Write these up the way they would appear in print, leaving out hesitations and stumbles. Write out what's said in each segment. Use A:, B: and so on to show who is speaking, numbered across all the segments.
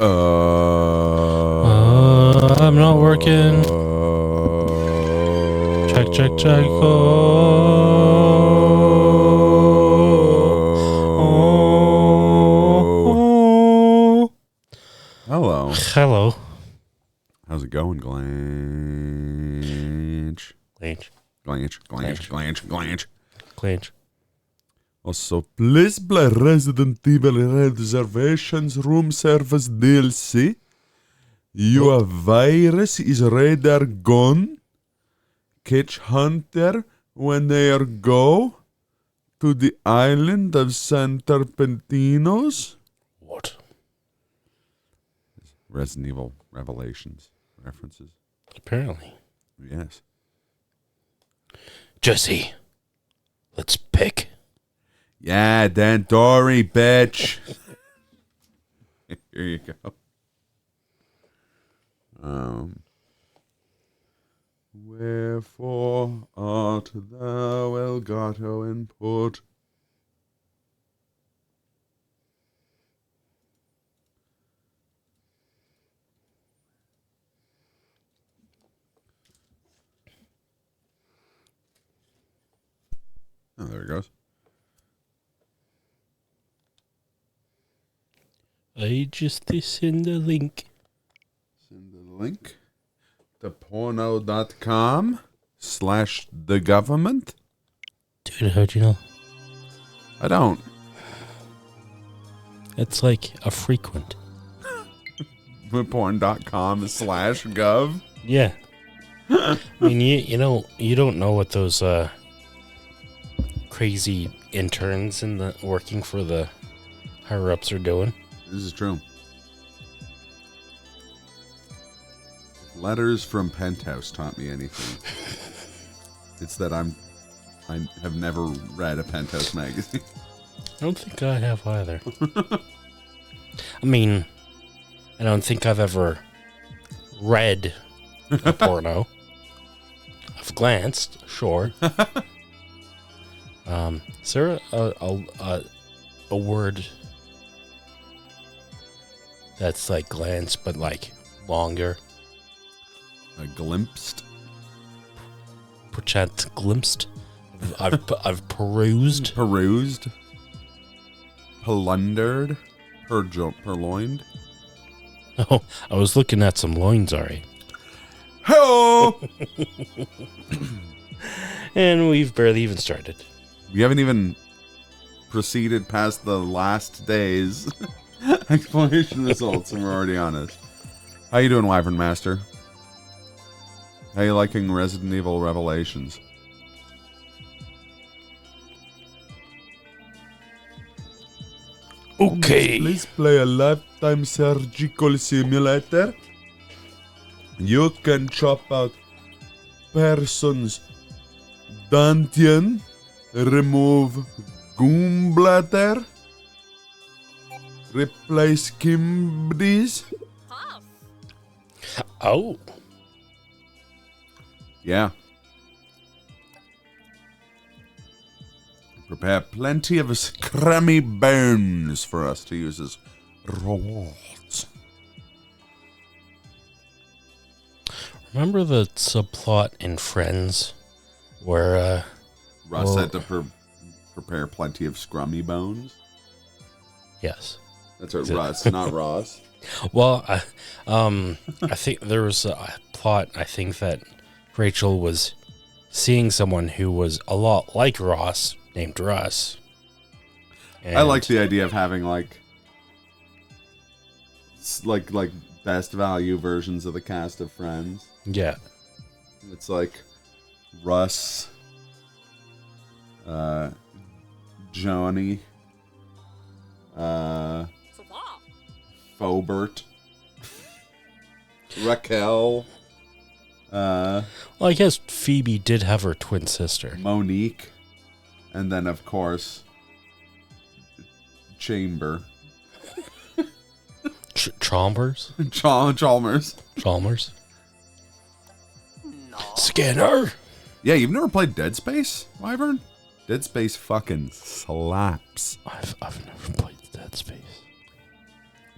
A: I'm not working. Check. Hello.
B: How's it going, Glanch?
A: Glanch.
B: Also, please play Resident Evil Reservations Room Service DLC. Your virus is radar gone. Catch Hunter when they are go to the island of San Terpentinos.
A: What?
B: Resident Evil Revelations references.
A: Apparently.
B: Yes.
A: Jesse, let's pick.
B: Yeah, Dan Dory, bitch. Here you go. Wherefore art thou, Elgato, and put? Oh, there it goes.
A: I just send the link.
B: Send the link to porno.com/thegovernment.
A: Dude, how'd you know?
B: I don't.
A: It's like a frequent.
B: Porn.com/gov.
A: Yeah. I mean, you don't know what those crazy interns working for the higher ups are doing.
B: This is true. Letters from Penthouse taught me anything. It's that I have never read a Penthouse magazine.
A: I don't think I have either. I mean, I don't think I've ever read a porno. I've glanced, sure. Is there a word that's like glance but like longer?
B: A glimpsed?
A: Perchance glimpsed? I've perused.
B: Perused? Plundered? Purloined?
A: Oh, I was looking at some loins, alright.
B: Hello!
A: And we've barely even started.
B: We haven't even proceeded past the last day's explanation results, and we're already on it. How you doing, Wyvern Master? How you liking Resident Evil Revelations?
A: Okay.
B: Please play a lifetime surgical simulator. You can chop out person's dantian, remove gallbladder, replace kidneys.
A: Oh.
B: Yeah. Prepare plenty of scrummy bones for us to use as rewards.
A: Remember the subplot in Friends where
B: Russ had to prepare plenty of scrummy bones?
A: Yes.
B: That's right, Russ, not Ross.
A: Well, I think there was a plot, I think, that Rachel was seeing someone who was a lot like Ross, named Russ. And
B: I like the idea of having like best value versions of the cast of Friends.
A: Yeah.
B: It's like Russ, Johnny, Fobert, Raquel,
A: well, I guess Phoebe did have her twin sister.
B: Monique, and then of course Chamber.
A: Chalmers?
B: Chalmers.
A: No. Skinner!
B: Yeah, you've never played Dead Space, Wyvern? Dead Space fucking slaps.
A: I've never played Dead Space.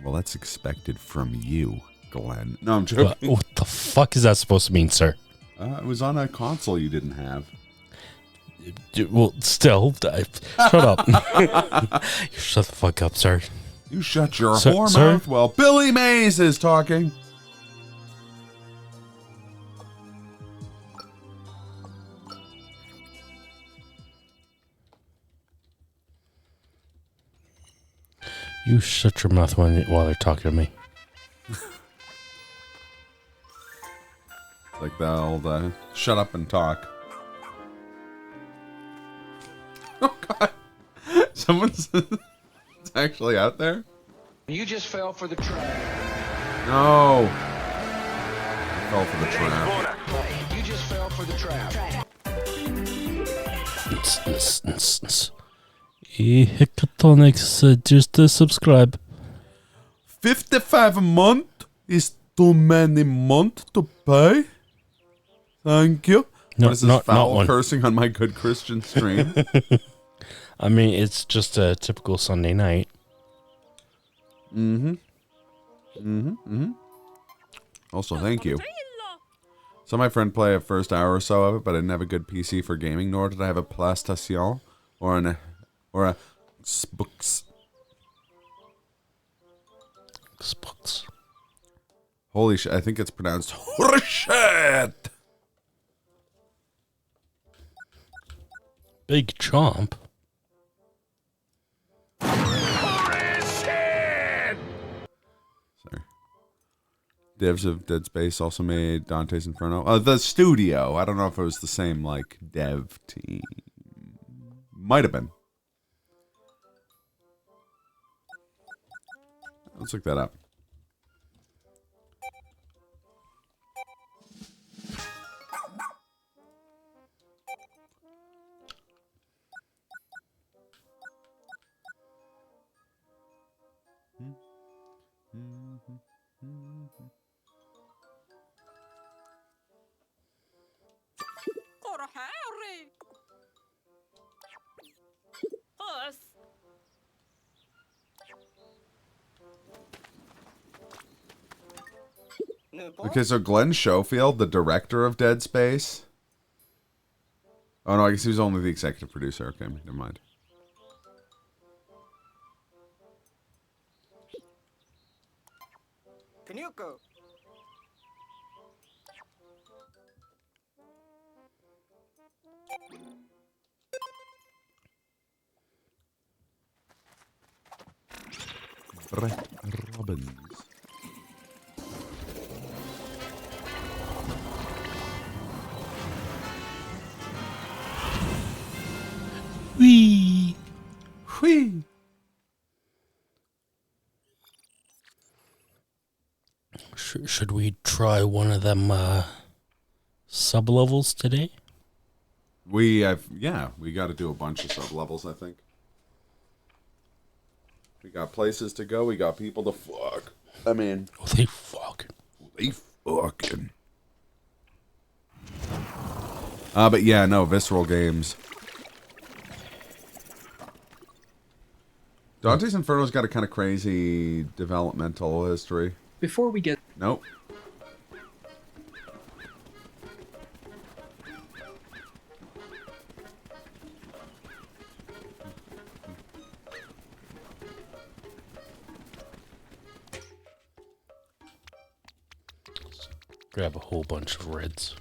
B: Well, that's expected from you, Glenn. No, I'm joking.
A: What the fuck is that supposed to mean, sir?
B: It was on a console you didn't have.
A: Well, still, shut up. You shut the fuck up, sir.
B: You shut your whore mouth while Billy Mays is talking.
A: You shut your mouth while they're talking to me.
B: Like the old shut up and talk. Oh, God. Someone's it's actually out there?
C: You just fell for the trap.
B: No. I fell for the trap.
C: You just fell for the trap.
A: Hicatonics, just subscribe.
B: 55 a month is too many months to pay. Thank you.
A: No,
B: what is this
A: not
B: foul
A: one.
B: cursing on my good Christian stream?
A: I mean, it's just a typical Sunday night.
B: Also, thank you. Saw my friend play a first hour or so of it, but I didn't have a good PC for gaming, nor did I have a PlayStation or a Xbox.
A: Xbox.
B: Holy shit! I think it's pronounced holy shit.
A: Big chomp.
B: Sorry. Devs of Dead Space also made Dante's Inferno. The studio. I don't know if it was the same like dev team. Might have been. Let's look that up. Okay, so Glenn Schofield, the director of Dead Space. Oh no, I guess he was only the executive producer. Okay, never mind.
D: Pinuco.
B: Brett Robbins.
A: Whee!
B: Whee!
A: Should we try one of them sub-levels today?
B: We got to do a bunch of sub-levels, I think. We got places to go, we got people to fuck. I mean...
A: Oh, they fucking...
B: They fucking... but yeah, no, Visceral Games. Dante's Inferno's got a kind of crazy developmental history.
E: Before we get...
B: Nope.
A: Grab a whole bunch of reds.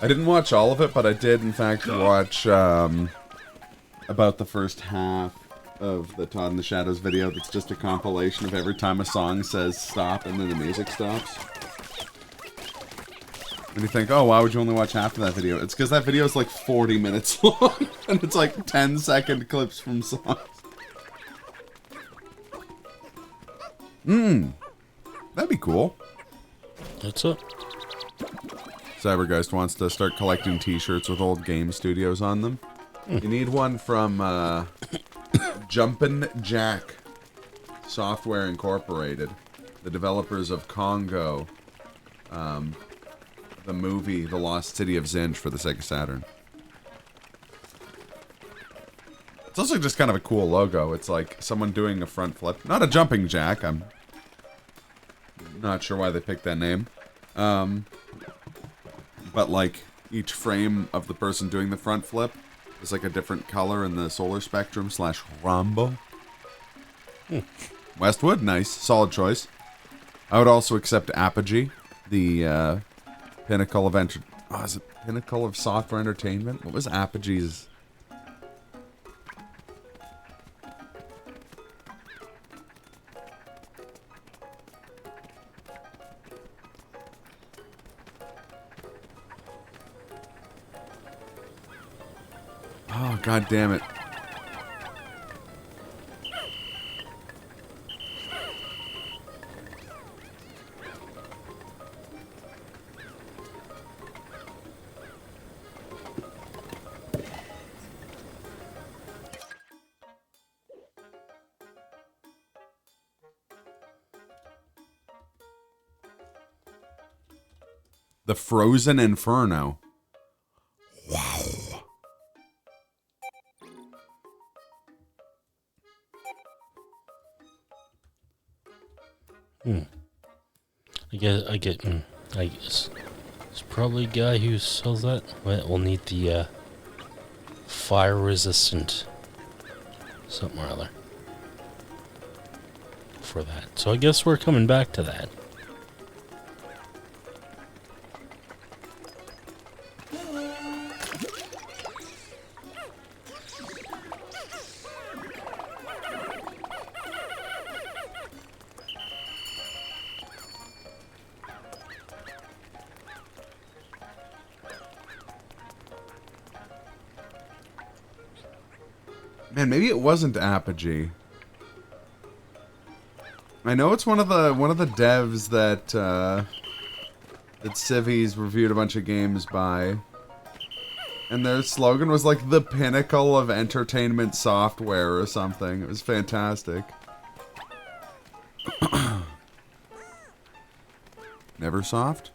B: I didn't watch all of it, but I did, in fact, watch about the first half of the Todd in the Shadows video. That's just a compilation of every time a song says stop and then the music stops. And you think, oh, why would you only watch half of that video? It's because that video is like 40 minutes long, and it's like 10-second clips from songs. That'd be cool.
A: That's it.
B: Cybergeist wants to start collecting t-shirts with old game studios on them. You need one from Jumpin' Jack Software Incorporated, the developers of Congo, the movie The Lost City of Zinj for the Sega Saturn. It's also just kind of a cool logo. It's like someone doing a front flip. Not a jumping jack. I'm not sure why they picked that name. But like each frame of the person doing the front flip is like a different color in the solar spectrum / rainbow. Westwood, nice. Solid choice. I would also accept Apogee, the pinnacle of is it pinnacle of software entertainment? What was Apogee's? Oh, god damn it. The Frozen Inferno. Wow.
A: I guess it's probably a guy who sells that. We'll need the fire resistant something or other for that. So I guess we're coming back to that.
B: Man, maybe it wasn't Apogee. I know it's one of the devs that that Civi's reviewed a bunch of games by. And their slogan was like the pinnacle of entertainment software or something. It was fantastic. Neversoft?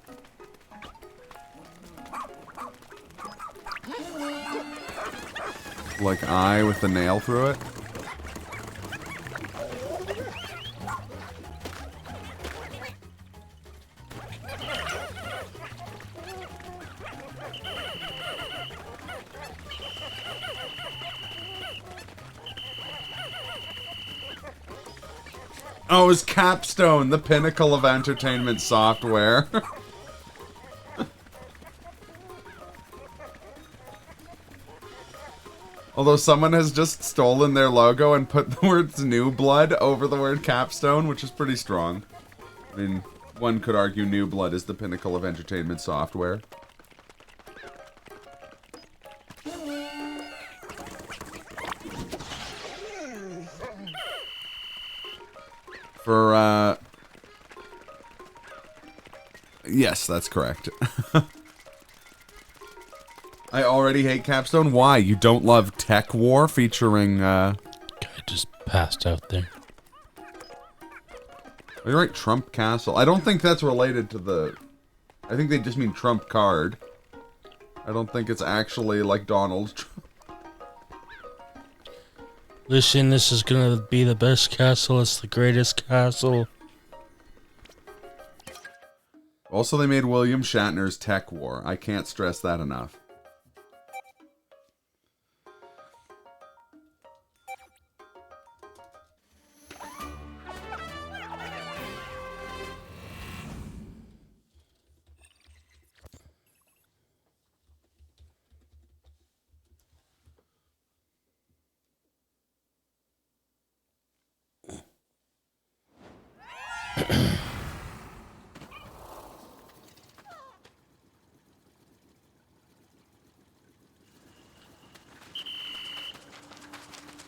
B: Like I with the nail through it? Oh, it was Capstone, the pinnacle of entertainment software. Although someone has just stolen their logo and put the words New Blood over the word Capstone, which is pretty strong. I mean, one could argue New Blood is the pinnacle of entertainment software. For, yes, that's correct. I already hate Capstone. Why? You don't love Tech War featuring,
A: Guy just passed out there.
B: Oh, you're right, Trump Castle. I don't think that's related to the... I think they just mean Trump card. I don't think it's actually like Donald Trump.
A: Listen, this is gonna be the best castle. It's the greatest castle.
B: Also, they made William Shatner's Tech War. I can't stress that enough.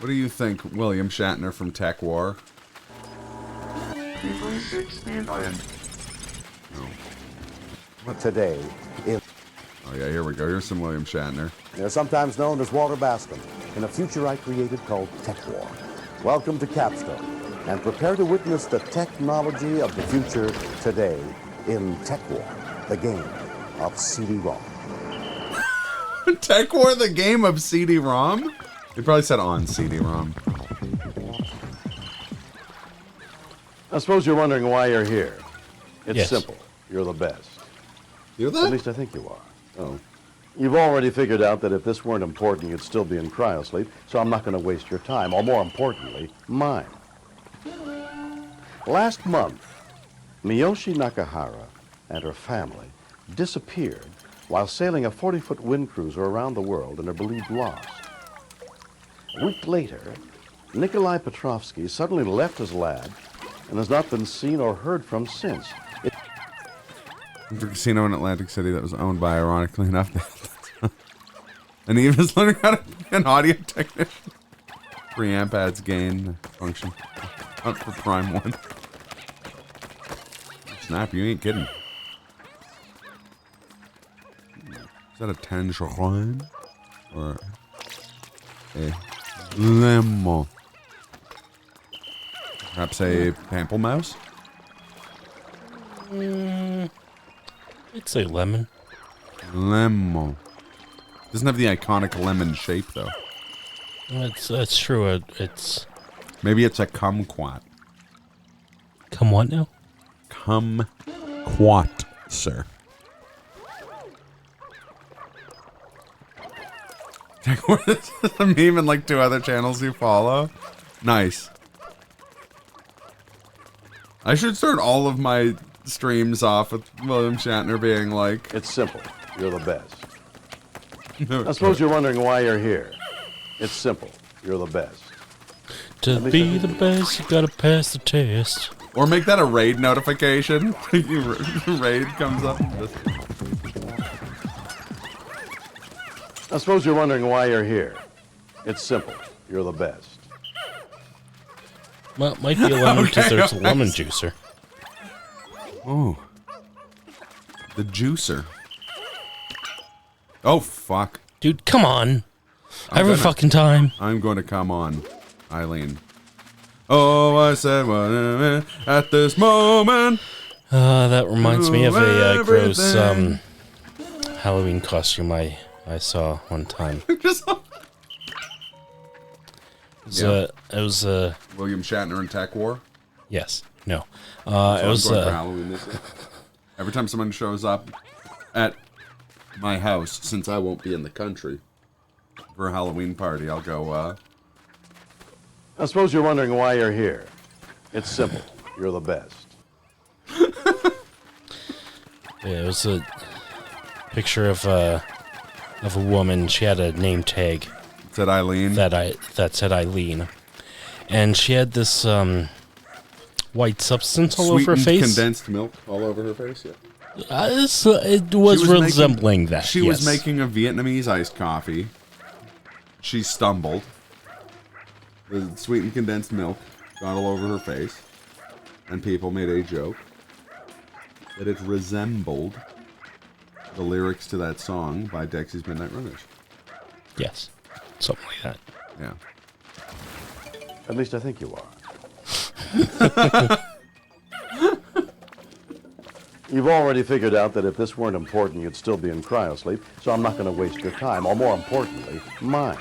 B: What do you think, William Shatner from Tech War?
D: Today,
B: Oh yeah, here we go. Here's some William Shatner.
D: they're sometimes known as Walter Bascom, in a future I created called Tech War. Welcome to Capstone, and prepare to witness the technology of the future today in Tech War, the game of CD-ROM.
B: Tech War, the game of CD-ROM? He probably said on CD-ROM.
D: I suppose you're wondering why you're here. It's
A: Yes.
D: simple. You're the best.
B: You
D: At
B: that?
D: least I think you are. Oh. You've already figured out that if this weren't important, you'd still be in cryosleep, so I'm not going to waste your time, or more importantly, mine. Last month, Miyoshi Nakahara and her family disappeared while sailing a 40-foot wind cruiser around the world and are believed lost. A week later, Nikolai Petrovsky suddenly left his lab and has not been seen or heard from since.
B: The casino in Atlantic City that was owned by, ironically enough, and he was learning how to be an audio technician. Preamp adds gain function. Not for Prime 1. Snap, you ain't kidding. Is that a tangerine? Or a lemon? Perhaps a pamplemousse?
A: I'd say lemon.
B: Lemon. Doesn't have the iconic lemon shape, though.
A: That's true. It's
B: Maybe it's a kumquat.
A: come what now?
B: Kumquat, sir. This is a meme and like 2 other channels you follow. Nice. I should start all of my streams off with William Shatner being like,
D: It's simple. You're the best. I suppose you're wondering why you're here. It's simple. You're the best.
A: To be the best, you gotta pass the test.
B: or make that a raid notification. Raid comes up.
D: I suppose you're wondering why you're here. It's simple. You're the best.
A: Well, it might be a lemon because
B: Okay,
A: there's a
B: okay.
A: lemon juicer.
B: Oh. The juicer. Oh, fuck.
A: Dude, come on. Every
B: gonna-
A: fucking time.
B: I'm going to come on, Eileen. Oh, I said what at this moment.
A: That reminds me of a gross
B: Everything.
A: Halloween costume I saw one time.
B: Just
A: It was
B: William Shatner in Tech War.
A: yes, no.
B: So
A: It
B: I'm
A: was
B: going for Halloween this year. Every time someone shows up at my house, since I won't be in the country for a Halloween party, I'll go,
D: I suppose you're wondering why you're here. It's simple. You're the best.
A: yeah, it was a picture of a woman. She had a name tag
B: said Eileen.
A: that said Eileen, and she had this white substance all over her
B: Sweetened
A: face.
B: condensed milk all over her face, yeah.
A: It was
B: She was
A: resembling that.
B: She
A: yes.
B: was making a Vietnamese iced coffee. She stumbled. The sweetened condensed milk got all over her face. And people made a joke that it resembled the lyrics to that song by Dexy's Midnight Runners.
A: Yes, something like that.
B: Yeah.
D: At least I think you are. You've already figured out that if this weren't important, you'd still be in cryosleep, so I'm not going to waste your time, or more importantly, mine.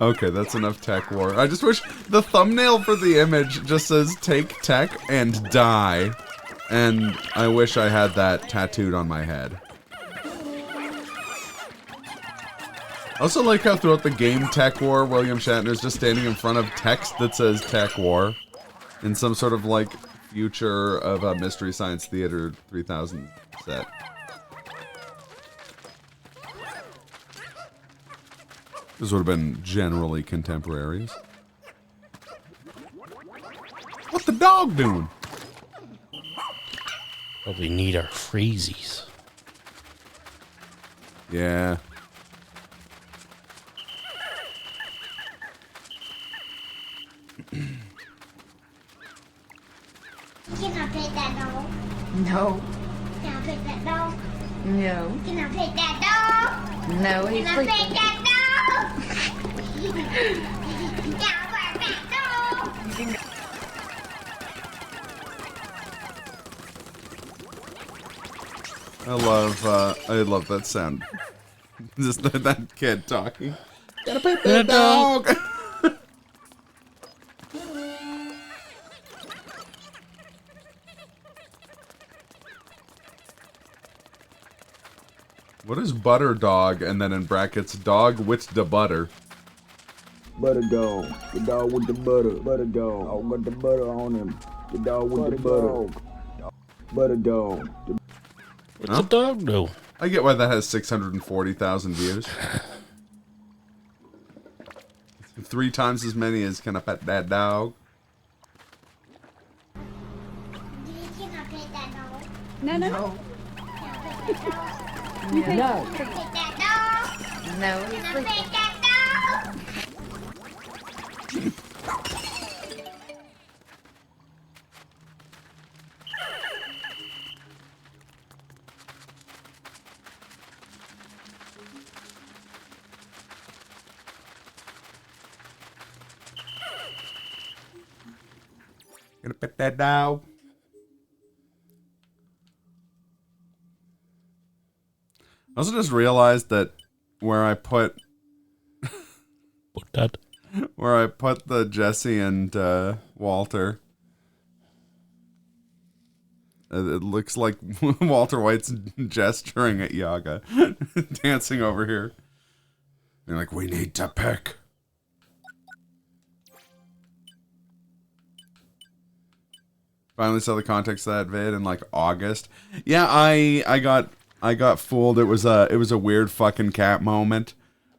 B: Okay, that's enough Tech War. I just wish the thumbnail for the image just says take tech and die. And I wish I had that tattooed on my head. I also like how throughout the game Tech War, William Shatner's just standing in front of text that says Tech War. In some sort of like future of a Mystery Science Theater 3000 set. This would have been generally contemporaries. What's the dog doing?
A: Probably need our freezies.
B: Yeah.
E: Can I pet that dog?
F: No,
E: Can I pet that dog?
F: no,
E: Can I pet that dog?
F: no, he's
E: Can I
F: sleeping.
E: pet that dog? Can I pet that dog?
B: I love that sound. Just that kid talking. Gotta pet that dog. What is butter dog? And then in brackets, dog with the butter.
G: Butter dog. The dog with the butter. Butter dog. I got the butter on him. The dog with the butter. Butter dog.
A: What's the dog do?
B: I get why that has 640,000 views. 3 times as many as Can I Pet That Dog?
E: Can I pet that dog?
H: No, no.
F: No.
H: No.
E: Pet that dog?
F: No,
E: Can
F: he's
E: I
F: sleeping.
E: pet that dog?
B: Gonna pet that dog. I also just realized that where I put
A: That.
B: where I put the Jesse and Walter, it looks like Walter White's gesturing at Yaga, dancing over here. They're like, we need to pick. Finally saw the context of that vid in like August. Yeah, I got fooled. It was a weird fucking cat moment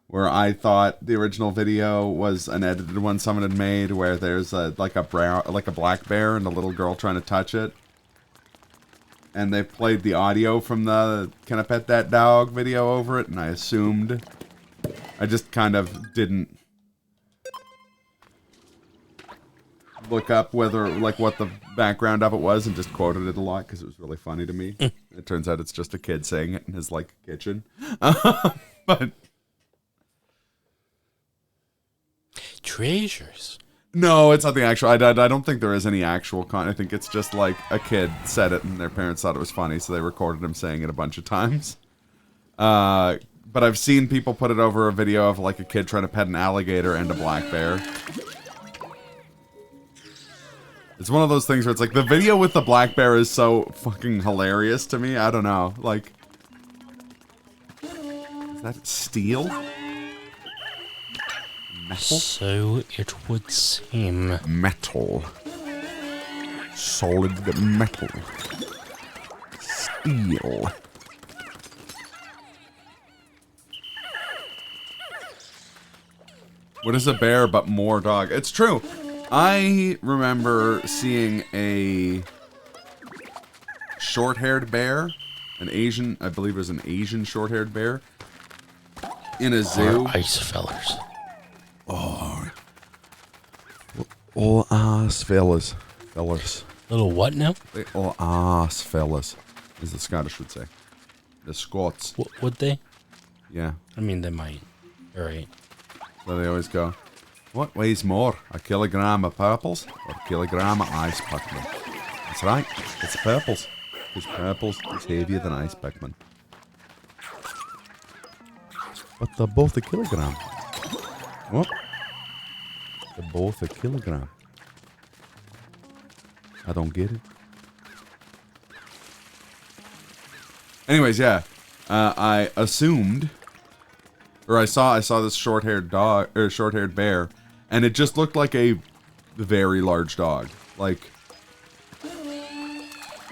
B: where I thought the original video was an edited one someone had made where there's a black bear and a little girl trying to touch it. And they played the audio from the Can I Pet That Dog video over it, and I assumed. I just kind of didn't look up whether, like, what the background of it was and just quoted it a lot because it was really funny to me. It turns out it's just a kid saying it in his, like, kitchen. But
A: Treasures.
B: no, it's not the actual. I don't think there is any actual I think it's just like a kid said it and their parents thought it was funny, so they recorded him saying it a bunch of times. But I've seen people put it over a video of like a kid trying to pet an alligator and a black bear. It's one of those things where it's like the video with the black bear is so fucking hilarious to me. I don't know, like, is that steel? Metal?
A: So it would seem.
B: Metal. Solid metal. Steel. What is a bear but more dog? It's true. I remember seeing a short-haired bear, I believe it was an Asian short-haired bear, in a zoo.
A: Or ice fellers.
B: Little ass fellas. Fellers.
A: Little what now?
B: Little ass fellas, as the Scottish would say. The Scots.
A: Would they?
B: Yeah.
A: I mean, they might. All right.
B: So they always go, what weighs more, a kilogram of purples or a kilogram of ice Pikmin? That's right, it's purples. Because purples is heavier than ice Pikmin. But they're both a kilogram. What? They're both a kilogram. I don't get it. Anyways, yeah. I assumed, or I saw this short-haired dog, or short-haired bear, and it just looked like a very large dog. Like,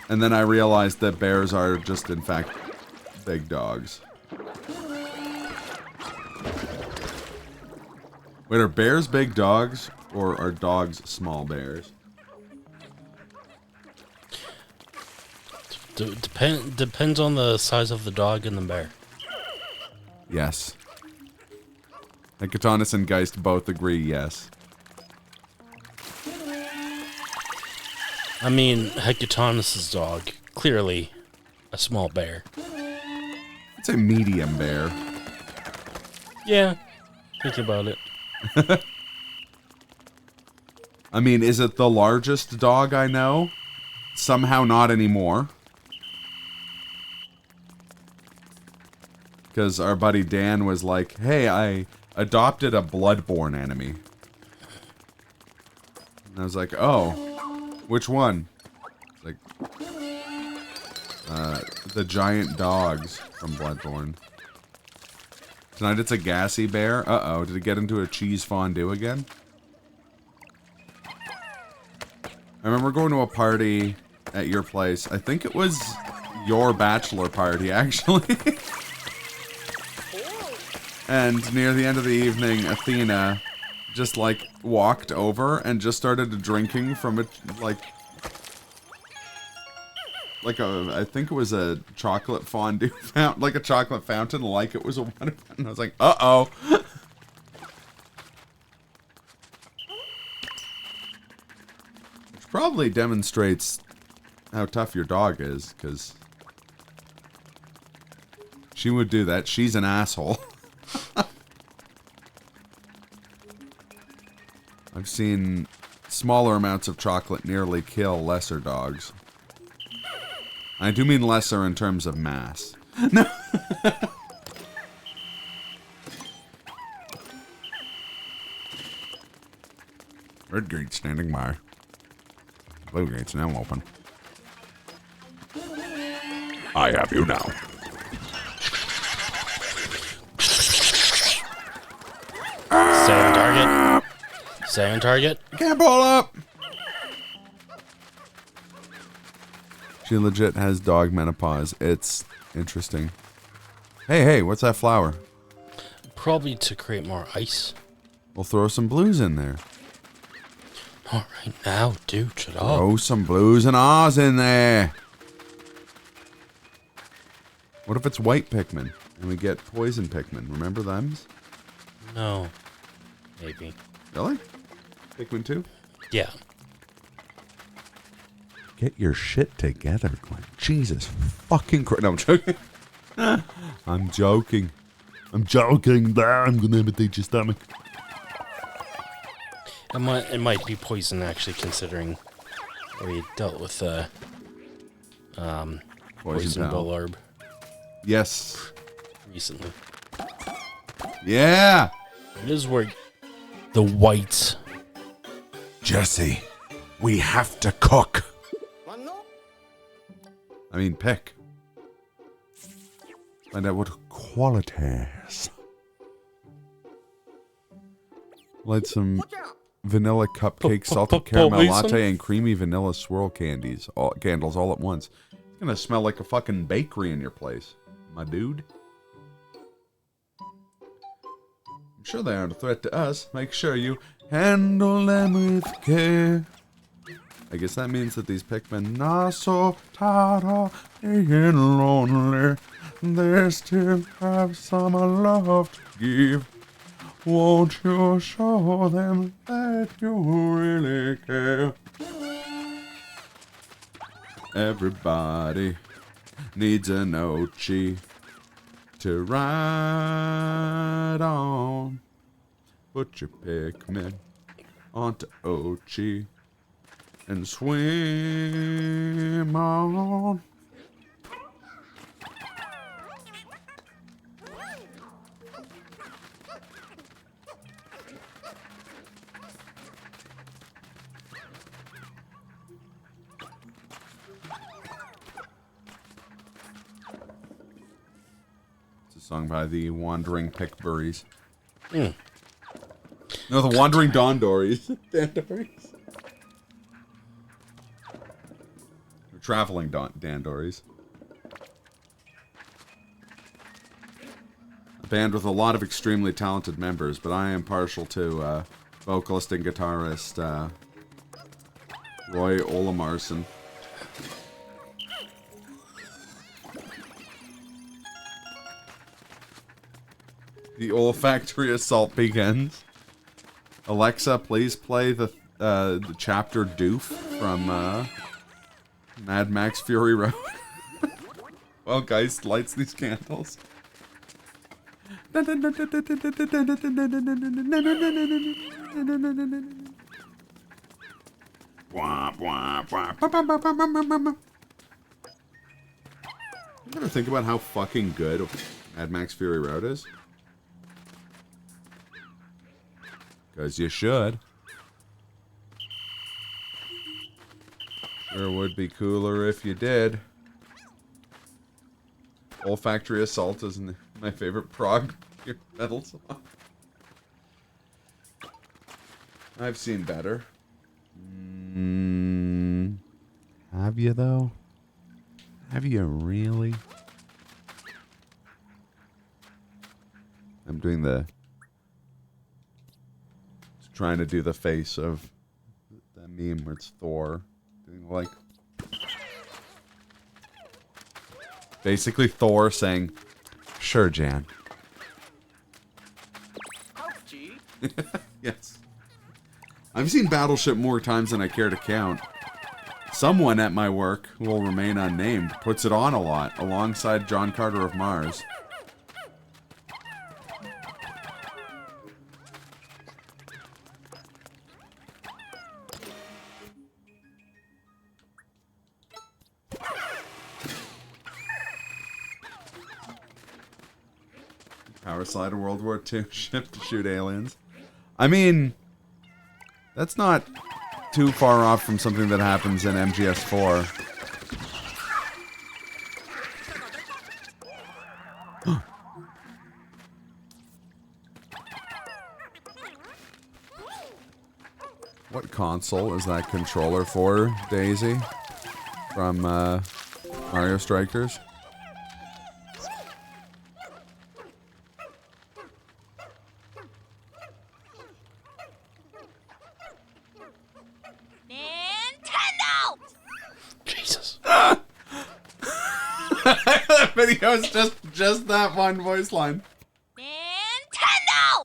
B: and then I realized that bears are just, in fact, big dogs. Wait, are bears big dogs, or are dogs small bears?
A: Depends on the size of the dog and the bear.
B: Yes. Hecatonis and Geist both agree yes.
A: I mean, Hecatonis' dog, clearly a small bear.
B: It's a medium bear.
A: Yeah, think about it.
B: I mean, is it the largest dog I know? Somehow not anymore. Because our buddy Dan was like, hey, I adopted a bloodborne enemy. And I was like, oh, which one? It's like, the giant dogs from Bloodborne. Tonight it's a gassy bear. Uh-oh, did it get into a cheese fondue again? I remember going to a party at your place. I think it was your bachelor party, actually. And near the end of the evening, Athena just, like, walked over and just started drinking from a, like I think it was a chocolate fondue fountain, like a chocolate fountain, like it was a water fountain. I was like, uh-oh. Which probably demonstrates how tough your dog is, because she would do that. She's an asshole. I've seen smaller amounts of chocolate nearly kill lesser dogs. I do mean lesser in terms of mass. No. Red gate standing by. Blue gate's now open. I have you now.
A: Stay on target. Stay on target.
B: Can't pull up. She legit has dog menopause. It's interesting. Hey, what's that flower?
A: Probably to create more ice.
B: We'll throw some blues in there.
A: Not right now, dude. Shut up.
B: Throw some blues and ahs in there. What if it's white Pikmin and we get poison Pikmin? Remember them?
A: No. Maybe.
B: Really? Pikmin 2?
A: Yeah.
B: Get your shit together, Glenn. Jesus fucking Christ. No, I'm joking. I'm joking. I'm joking. I'm gonna imitate your stomach.
A: It might be poison, actually, considering we dealt with poison bullorb
B: Yes.
A: recently.
B: Yeah.
A: It is where the whites.
B: Jesse, we have to cook. I mean, pick. Find out what qualities. Light some vanilla cupcake, salted caramel latte, and creamy vanilla swirl candles all at once. It's gonna smell like a fucking bakery in your place, my dude. I'm sure they aren't a threat to us. Make sure you handle them with care. I guess that means that these Pikmin are so tired and lonely. They still have some love to give. Won't you show them that you really care? Everybody needs an Ochi to ride on. Put your Pikmin onto Ochi and swim on. It's a song by the Wandering Pickberries. No, the Wandering Dondories. Dandories. Traveling Dandories. A band with a lot of extremely talented members, but I am partial to vocalist and guitarist Roy Olamarson. The olfactory assault begins. Alexa, please play the chapter Doof from Mad Max Fury Road. Well, Geist lights these candles. You ever think about how fucking good Mad Max Fury Road is? Because you should. Sure would be cooler if you did. Olfactory Assault is my favorite prog metal song. I've seen better. Have you, though? Have you really? I'm doing trying to do the face of that meme where it's Thor. Doing like... Basically Thor saying, "Sure, Jan." Yes. I've seen Battleship more times than I care to count. Someone at my work, who will remain unnamed, puts it on a lot, alongside John Carter of Mars. Power slide in World War II, ship to shoot aliens. I mean, that's not too far off from something that happens in MGS4. What console is that controller for, Daisy? From Mario Strikers?
A: Jesus.
B: That video is just that one voice line.
E: Nintendo!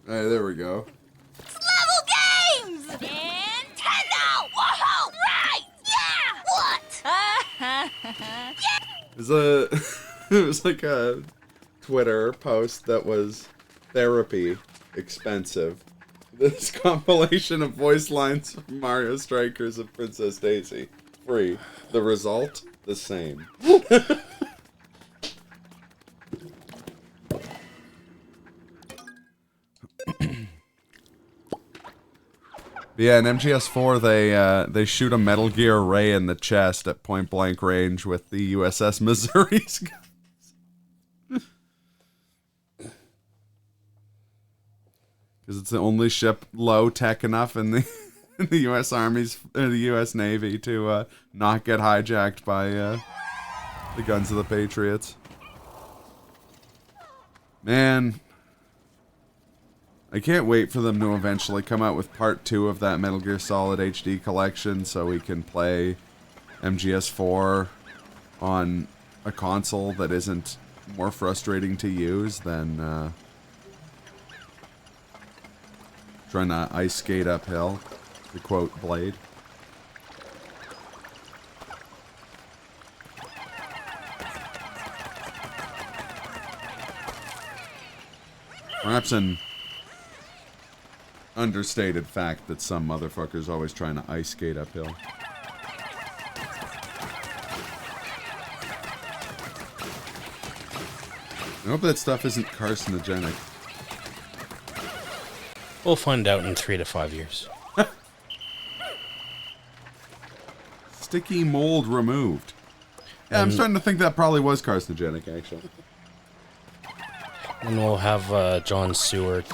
B: Hey, there we go.
E: Level games! Nintendo! Whoa! Right! Yeah! What?
B: It was like a Twitter post that was therapy expensive. This compilation of voice lines from Mario Strikers of Princess Daisy. Free. The result? The same. Yeah, in MGS4, they shoot a Metal Gear Ray in the chest at point blank range with the USS Missouri's guns. Because it's the only ship low tech enough in the in the U.S. Army's or the U.S. Navy to not get hijacked by the guns of the Patriots. Man. I can't wait for them to eventually come out with part 2 of that Metal Gear Solid HD collection so we can play MGS4 on a console that isn't more frustrating to use than trying to ice skate uphill, to quote Blade. Perhaps an understated fact that some motherfucker's always trying to ice skate uphill. I hope that stuff isn't carcinogenic.
A: We'll find out in 3 to 5 years.
B: Sticky mold removed. Yeah, I'm starting to think that probably was carcinogenic, actually.
A: And we'll have John Stewart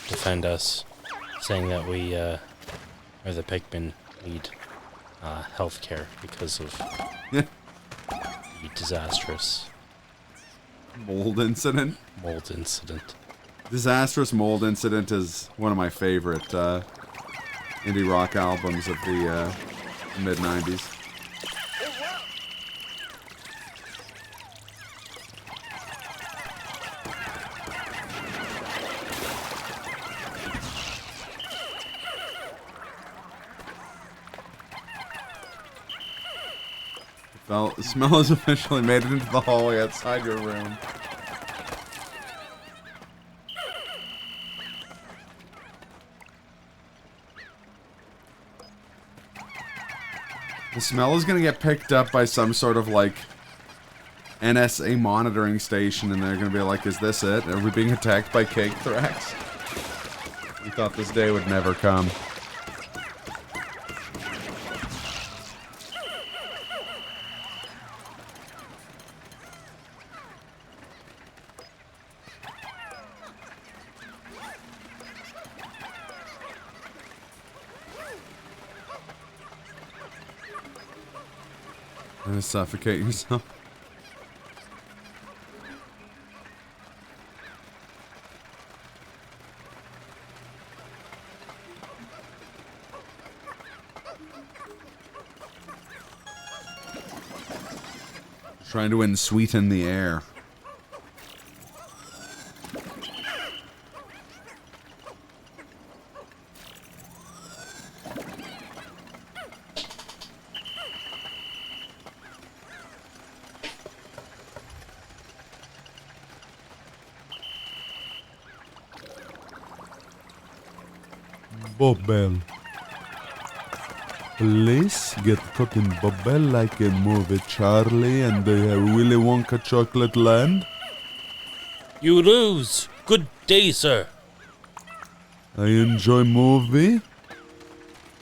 A: defend us, saying that we, or the Pikmin, need health care because of the disastrous
B: Mold incident.
A: mold incident.
B: Disastrous Mold Incident is one of my favorite indie rock albums of the mid-90s. The smell has officially made it into the hallway outside your room. The smell is gonna get picked up by some sort of, like, NSA monitoring station, and they're gonna be like, is this it? Are we being attacked by cake threats? We thought this day would never come. Gonna suffocate yourself. Trying to sweeten the air.
H: Bubble. Please get cut in bubble like in movie Charlie and the Willy Wonka Chocolate Land.
A: You lose. Good day, sir.
H: I enjoy movie.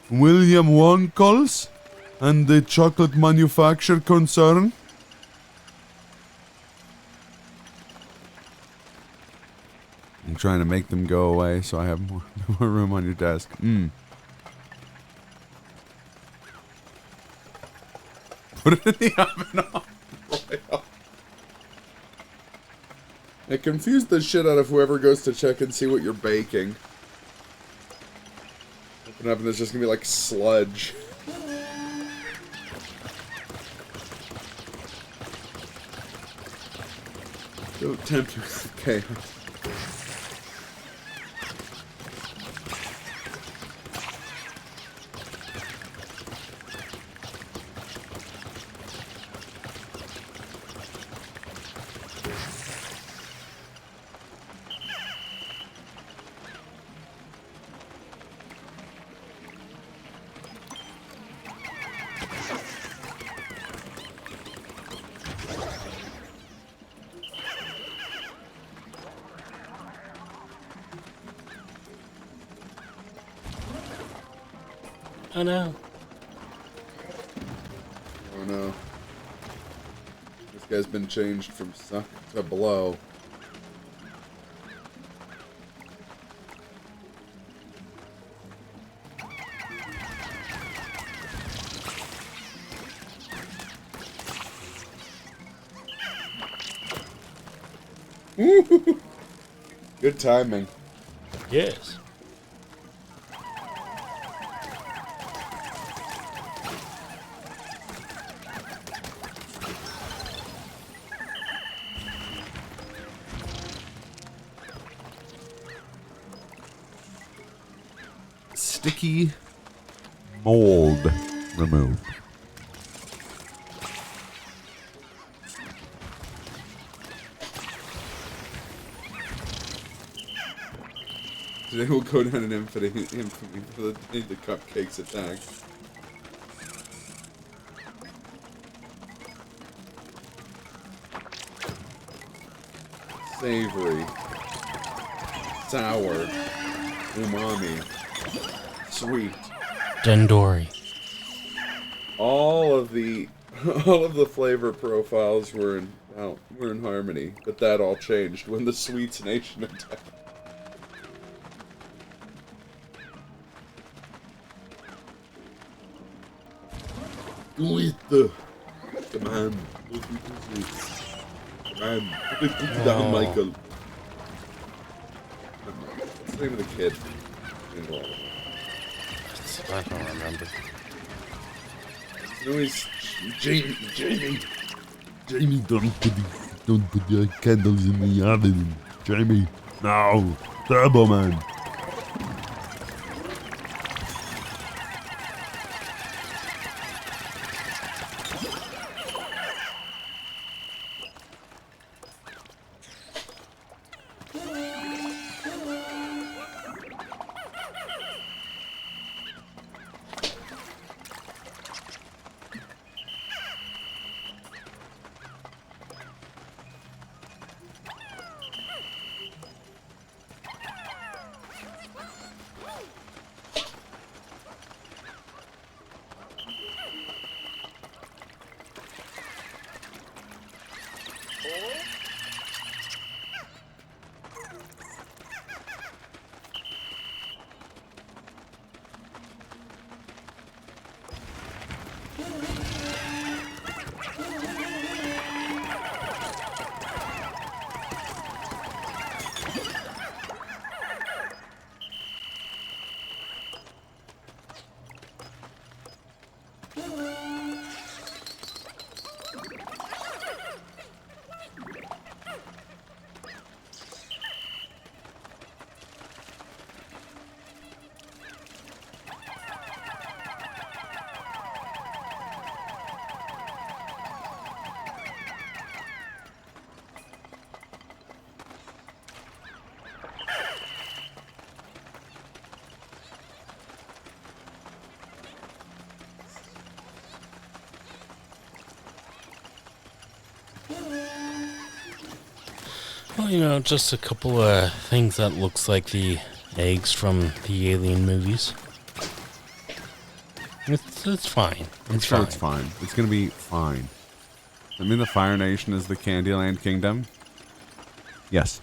H: William Wonkles and the chocolate manufacture concern.
B: I'm trying to make them go away so I have more room on your desk. Put it in the oven on. It confused the shit out of whoever goes to check and see what you're baking. Open up and there's just gonna be like sludge. Don't tempt me with chaos.
A: Oh no.
B: Oh no. This guy's been changed from suck to blow. Good timing.
A: Yes.
B: Sticky mold removed. Today will go down in infamy for the cupcakes attack. Savory, sour, umami, sweet.
A: Dendori.
B: All of the flavor profiles were in harmony, but that all changed when the Sweets Nation attacked. Don't eat the man. Don't eat the sweets. Man, put the cookie down, Michael. What's the name of the kid?
A: I don't remember.
B: No, he's Jamie.
H: Jamie, don't put your candles in the oven. Jamie, no. Turbo Man.
A: Well, you know, just a couple of things that looks like the eggs from the Alien movies. It's fine.
B: I'm sure it's fine. It's gonna be fine. I mean, the Fire Nation is the Candyland Kingdom. Yes.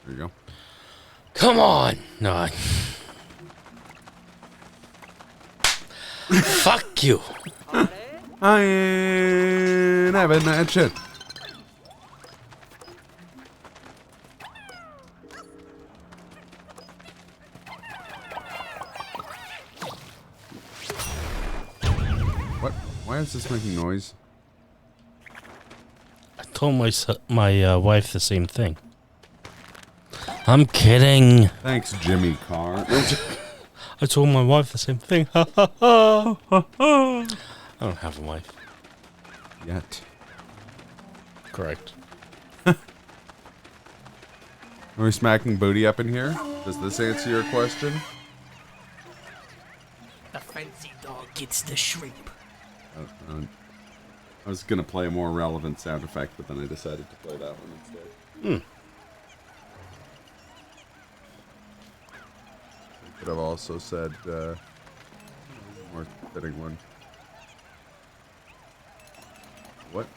B: There you go.
A: Come on! No. Fuck you!
B: I ain't having that shit. What? Why is this making noise?
A: I told my wife the same thing. I'm kidding.
B: Thanks, Jimmy Carr.
A: I told my wife the same thing. Ha ha ha. I don't have a wife.
B: Yet.
A: Correct.
B: Are we smacking booty up in here? Does this answer your question?
I: The fancy dog gets the shrimp.
B: I was gonna play a more relevant sound effect, but then I decided to play that one instead. I could have also said more fitting one. What?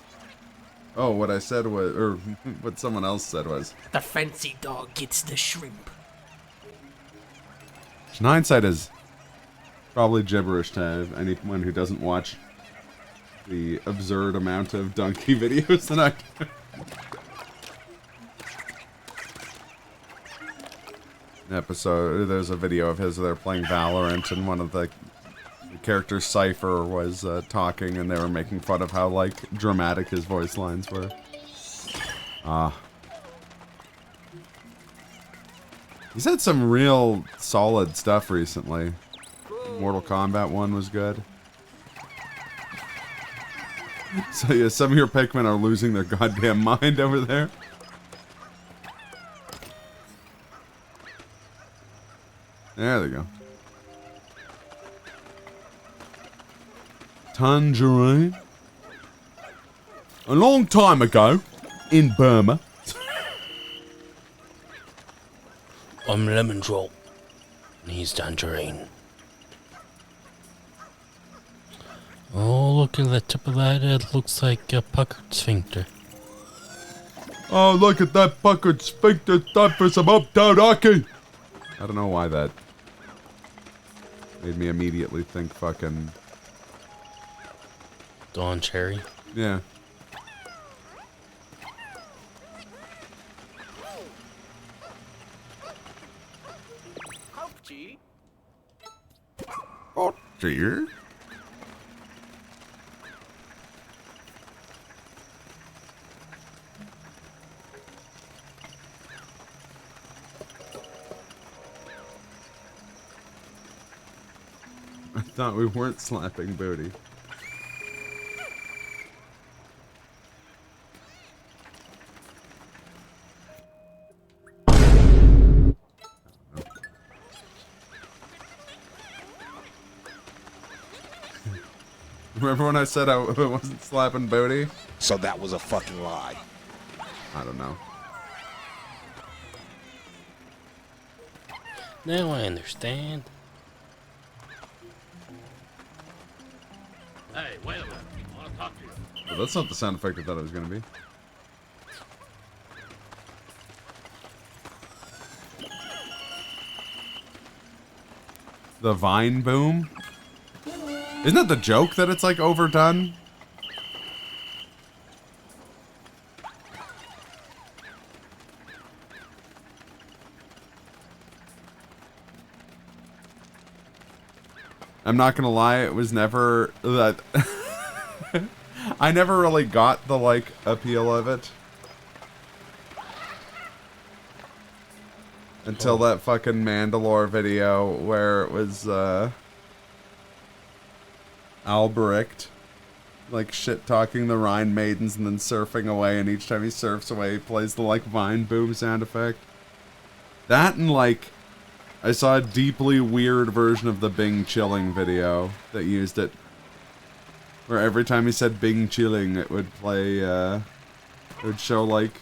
B: Oh, what I said was, or what someone else said was,
I: The fancy dog gets the shrimp.
B: in hindsight is probably gibberish to anyone who doesn't watch the absurd amount of donkey videos that I do. Episode, there's a video of his, they're playing Valorant, and one of the characters, Cypher, was talking, and they were making fun of how, like, dramatic his voice lines were. He's had some real solid stuff recently. Mortal Kombat 1 was good. So yeah, some of your Pikmin are losing their goddamn mind over there. There they go. Tangerine. A long time ago, in Burma.
A: I'm lemon drop. And he's tangerine. Oh, look at the tip of that. It looks like a puckered sphincter.
B: Oh, look at that puckered sphincter. Time for some uptown hockey. I don't know why that made me immediately think fucking...
A: Dawn Cherry.
B: Yeah. Oh, dear. I thought we weren't slapping booty. Remember when I said I wasn't slapping booty?
J: So that was a fucking lie.
B: I don't know.
A: Now I understand. Hey, wait a minute. I want to talk to you.
B: Well, that's not the sound effect I thought it was going to be. The Vine boom? Isn't that the joke that it's like overdone? I'm not gonna lie, it was never that. I never really got the like appeal of it until that fucking Mandalore video where it was Albericht like shit talking the Rhine maidens and then surfing away, and each time he surfs away he plays the like Vine boom sound effect. That and like I saw a deeply weird version of the Bing Chilling video that used it, where every time he said Bing Chilling, it would play, it would show, like,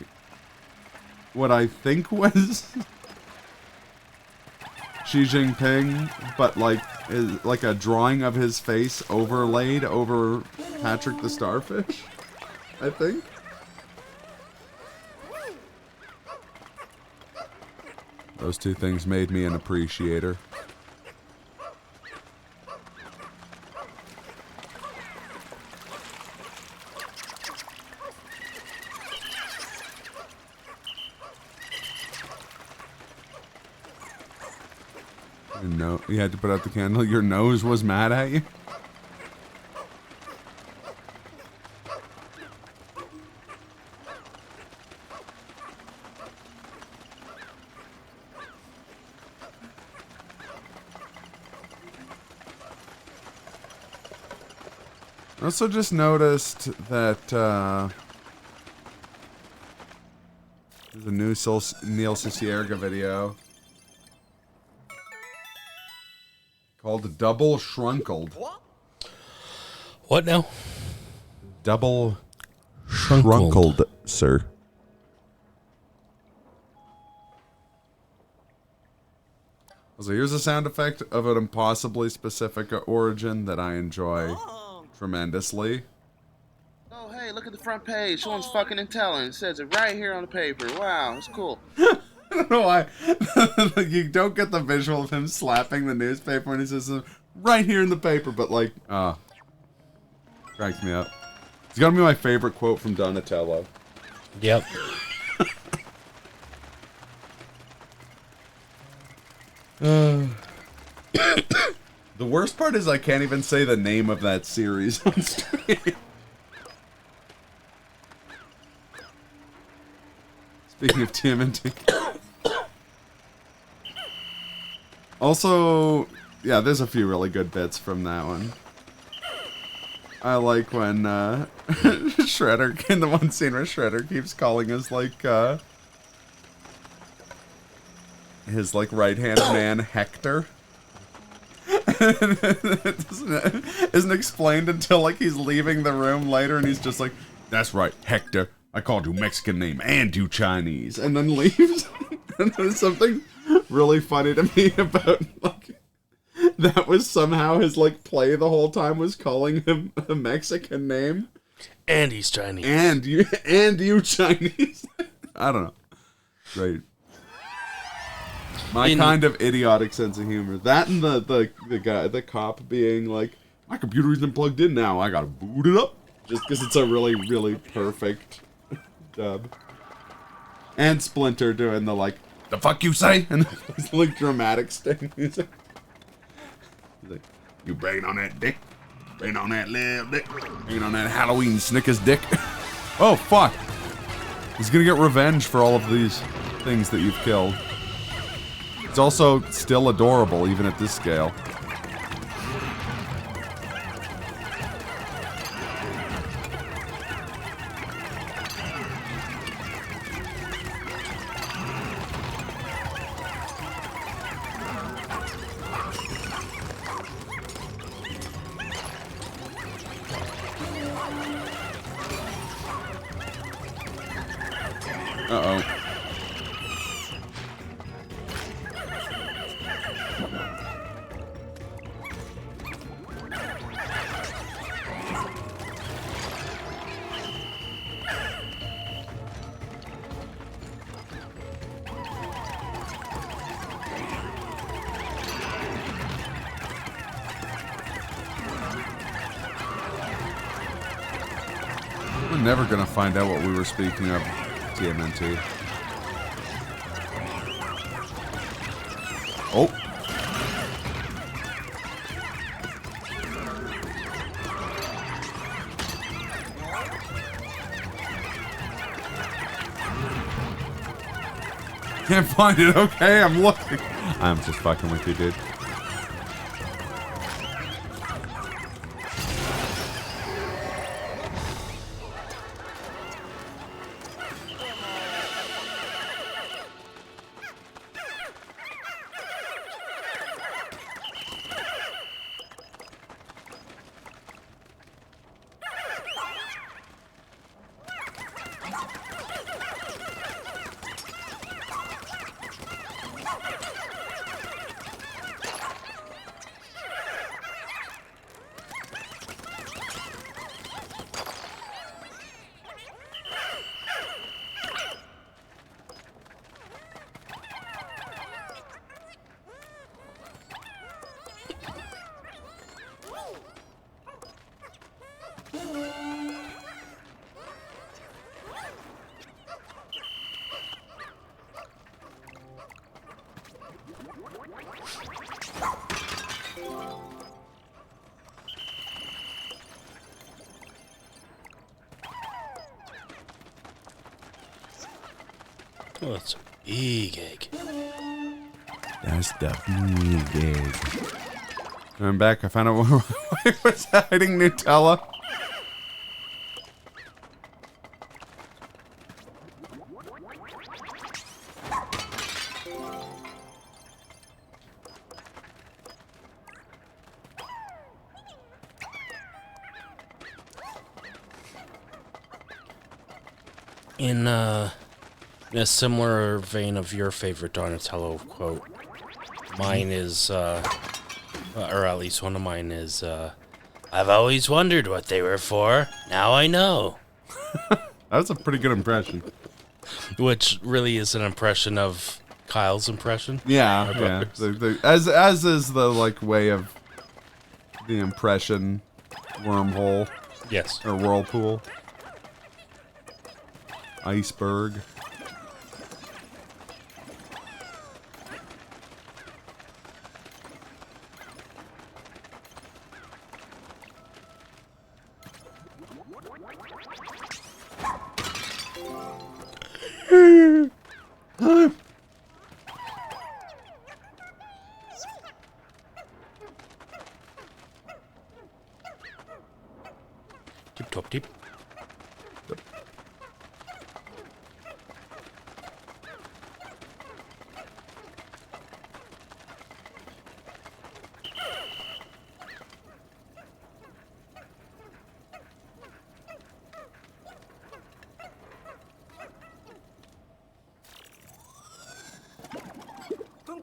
B: what I think was Xi Jinping, but, like a drawing of his face overlaid over Patrick the Starfish, I think. Those two things made me an appreciator. No, you had to put out the candle. Your nose was mad at you? I also just noticed that there's a new Neil Cicierega video called Double Shrunkled.
A: What now?
B: Double Shrunkled, sir. So here's a sound effect of an impossibly specific origin that I enjoy tremendously.
K: Oh, hey, look at the front page. Someone's fucking intelligent. It says it right here on the paper. Wow, that's cool.
B: I don't know why. You don't get the visual of him slapping the newspaper when he says right here in the paper, but like, cracks me up. It's gotta be my favorite quote from Donatello.
A: Yep.
B: The worst part is I can't even say the name of that series on stream. Speaking of TMNT. Also, yeah, there's a few really good bits from that one. I like when Shredder, in the one scene where Shredder keeps calling his right-hand man Hector. Isn't explained until like he's leaving the room later, and he's just like, "That's right, Hector. I called you Mexican name and you Chinese," and then leaves. And there's something really funny to me about like that was somehow his like play the whole time was calling him a Mexican name,
A: and he's Chinese,
B: and you Chinese. I don't know. Great. My kind of idiotic sense of humor. That and the cop being like, "My computer isn't plugged in now. I gotta boot it up," just because it's a really, really perfect dub. And Splinter doing the like, "The fuck you say?" and it's like dramatic sting music. He's like, "You brain on that dick, brain on that little dick, brain on that Halloween Snickers dick." Oh fuck! He's gonna get revenge for all of these things that you've killed. It's also still adorable, even at this scale. Uh-oh. We're never gonna find out what we were speaking of, TMNT. Oh. Can't find it, okay? I'm looking. I'm just fucking with you, dude.
A: Oh, it's a big egg.
B: That's the big egg. I'm back. I found out where I was hiding Nutella.
A: In a similar vein of your favorite Donatello quote, mine is, or at least one of mine is, "I've always wondered what they were for. Now I know."
B: That was a pretty good impression.
A: Which really is an impression of Kyle's impression.
B: Yeah, yeah. As is the like way of the impression wormhole.
A: Yes.
B: Or whirlpool. Iceberg.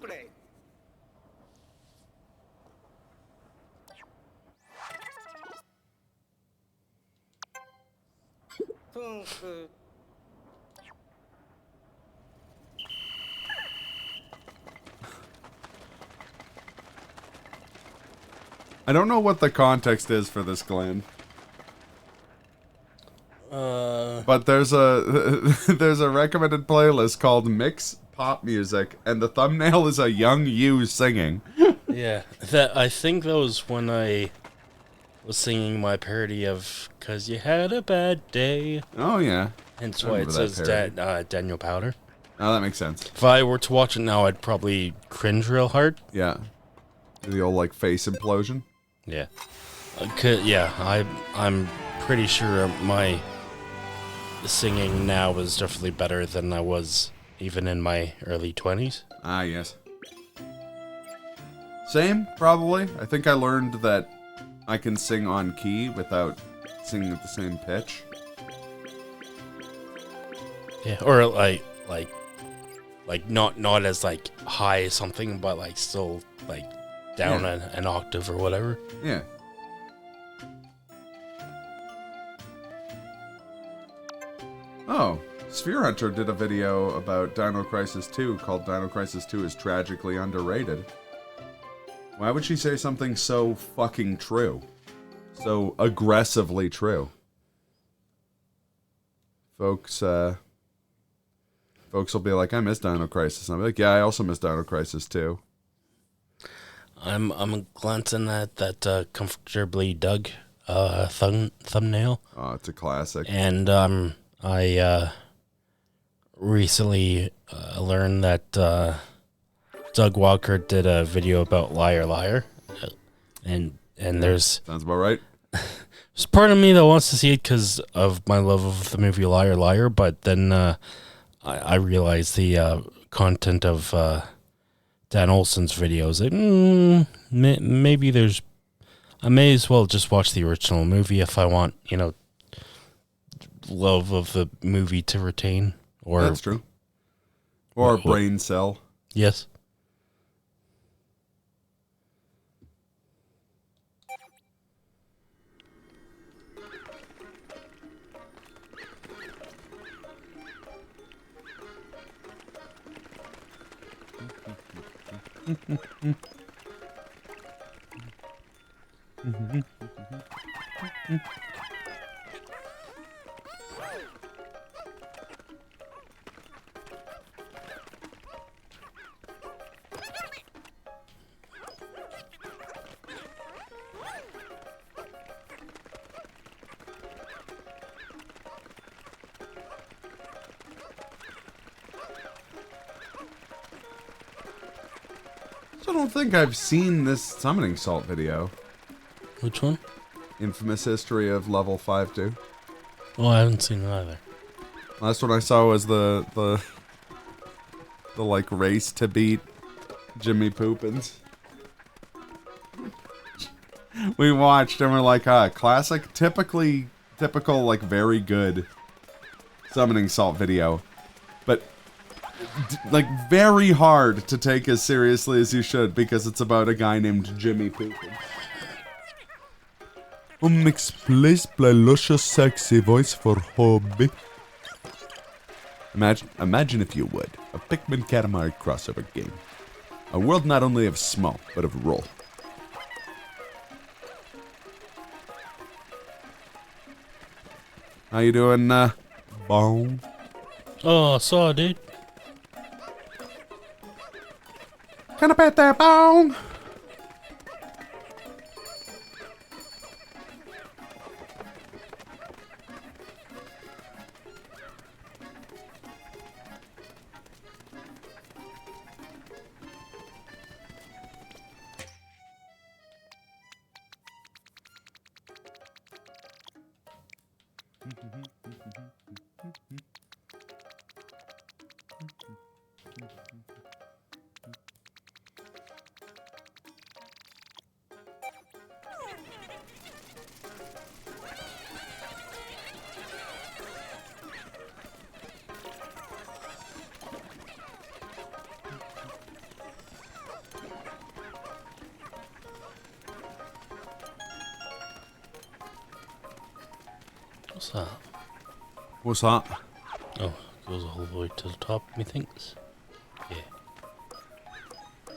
B: Buddy. I don't know what the context is for this, Glenn. But there's a there's a recommended playlist called Mix Pop Music, and the thumbnail is a young you singing.
A: Yeah, I think that was when I was singing my parody of "Cause You Had a Bad Day."
B: Oh yeah,
A: hence why it says Daniel Powder.
B: Oh, that makes sense.
A: If I were to watch it now, I'd probably cringe real hard.
B: Yeah, the old like face implosion.
A: Yeah, I'm pretty sure my singing now is definitely better than I was even in my early 20s.
B: Ah, yes. Same, probably. I think I learned that I can sing on key without singing at the same pitch.
A: Yeah, or like not as like high as something, but like still like down an octave or whatever.
B: Yeah. Oh, Sphere Hunter did a video about Dino Crisis 2 called Dino Crisis 2 is tragically underrated. Why would she say something so fucking true? So aggressively true? Folks will be like, I miss Dino Crisis. And I'll be like, yeah, I also miss Dino Crisis 2.
A: I'm glancing at that Comfortably Doug thumbnail.
B: Oh, it's a classic.
A: And I recently learned that Doug Walker did a video about Liar Liar, and there's
B: sounds about right.
A: There's part of me that wants to see it because of my love of the movie Liar Liar, but then I realized the content of Dan Olsen's videos. Maybe there's. I may as well just watch the original movie if I want, love of the movie to retain. Or
B: that's true. Or brain cell.
A: Yes.
B: I don't think I've seen this summoning salt video.
A: Which one?
B: Infamous History of Level 5-2.
A: Oh, I haven't seen it either.
B: Last one I saw was the like race to beat Jimmy Poopins. We watched and we're like, classic, typical, like very good summoning salt video. But like very hard to take as seriously as you should because it's about a guy named Jimmy Poopins.
H: Misplaced by luscious sexy voice for hobby.
B: Imagine if you would, a Pikmin Katamari crossover game. A world not only of small, but of roll. How you doing, Bone?
A: Oh, I saw it, dude.
B: Can I pet that Bone?
A: What's that?
B: What's that?
A: Oh, goes all the way to the top, methinks. Yeah.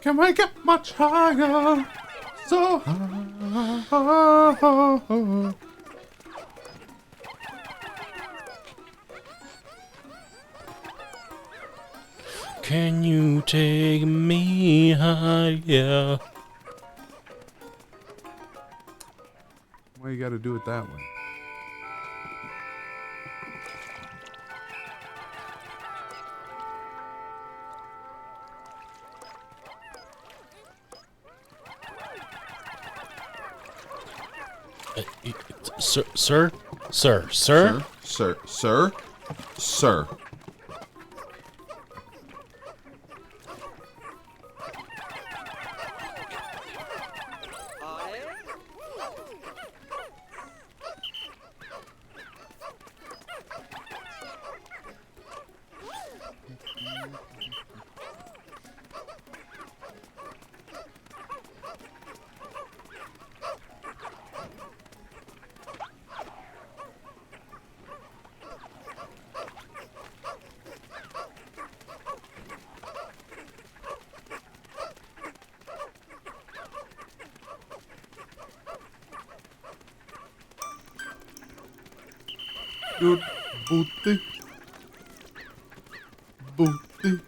B: Can we get much higher? So high.
A: Can you take me higher?
B: Why you gotta do it that way?
A: Sir?
B: Sir. Good booty. Booty.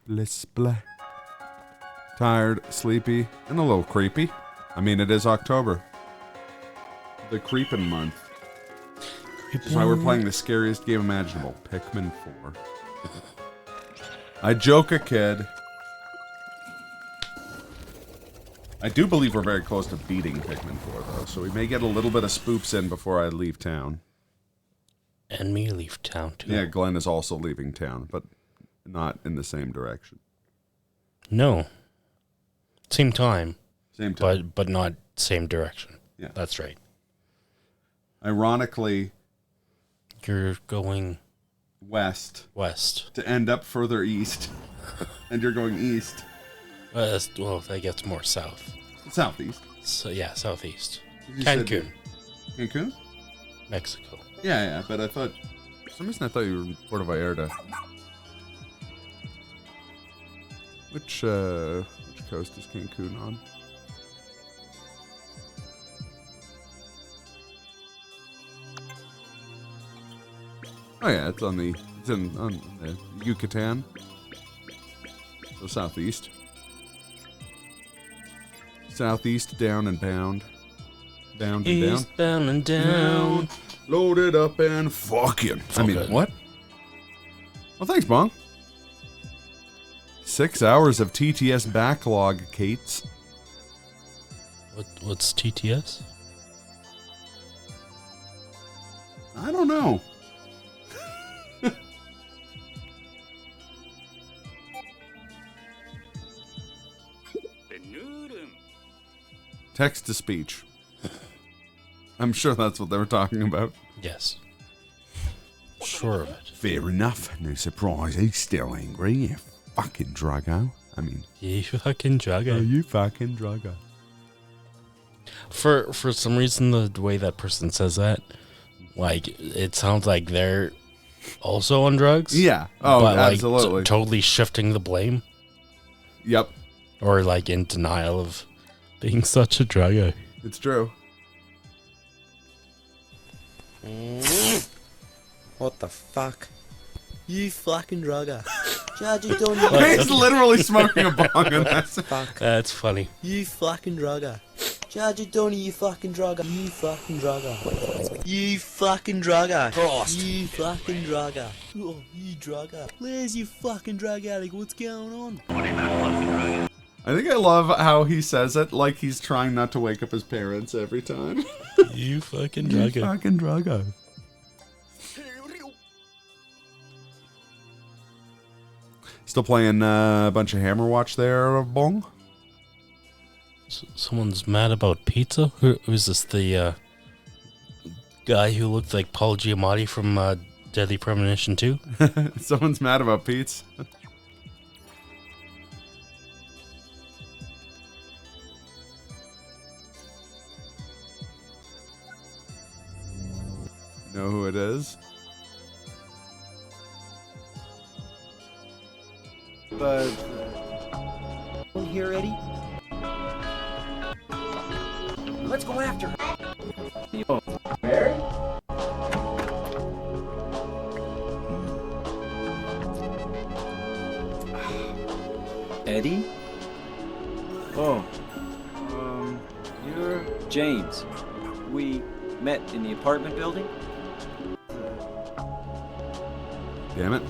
B: Let's play. Tired, sleepy, and a little creepy. I mean, it is October. The creepin' month. That's why we're playing the scariest game imaginable, Pikmin 4. I joke a kid. I do believe we're very close to beating Pikmin 4, though, so we may get a little bit of spoops in before I leave town.
A: And me leave town, too.
B: Yeah, Glenn is also leaving town, but not in the same direction.
A: No. Same time.
B: Same time.
A: But not same direction.
B: Yeah.
A: That's right.
B: Ironically,
A: you're going
B: west
A: to
B: end up further east, and you're going east.
A: Well, I guess more south.
B: Southeast.
A: So yeah, southeast.
B: Cancun. Cancun?
A: Mexico.
B: Yeah, but I thought for some reason I thought you were in Puerto Vallarta. Which coast is Cancun on? Oh yeah, it's on the Yucatan. So southeast. Southeast, down and bound. Bound and down.
A: East, bound and down.
B: Loaded up and fucking. I mean, what? Well, thanks, Bong. 6 hours of TTS backlog, Kates.
A: What's TTS?
B: I don't know. Text to speech. I'm sure that's what they were talking about.
A: Yes. Sure of it.
B: Fair enough. No surprise. He's still angry. You fucking druggo. I mean...
A: You fucking druggo.
B: Oh, you fucking druggo.
A: For some reason, the way that person says that, like, it sounds like they're also on drugs.
B: Yeah. Oh,
A: but,
B: absolutely.
A: Like, totally shifting the blame.
B: Yep.
A: Or, like, in denial of being such a druggo.
B: It's true.
L: What the fuck? You fucking drugger. Charger don't
B: He's literally smoking a bong in that.
L: Fuck.
A: That's funny.
L: You fucking drugger. Charger Donny, you fucking drugger. You fucking drugger. You fucking drugger.
I: Frost.
L: You fucking drugger. Oh, you drugger. Where's you fucking drug addict? What's going on?
B: I think I love how he says it like he's trying not to wake up his parents every time.
A: You fucking
B: You
A: drugger.
B: fucking drugger. Still playing a bunch of Hammerwatch there, Bong?
A: Someone's mad about pizza? Who's this? The guy who looked like Paul Giamatti from Deadly Premonition 2?
B: Someone's mad about pizza. Know who it is?
L: But here, Eddie.
I: Let's go after her.
L: Mary?
M: Eddie? Oh. You're James. We met in the apartment building?
B: Damn it.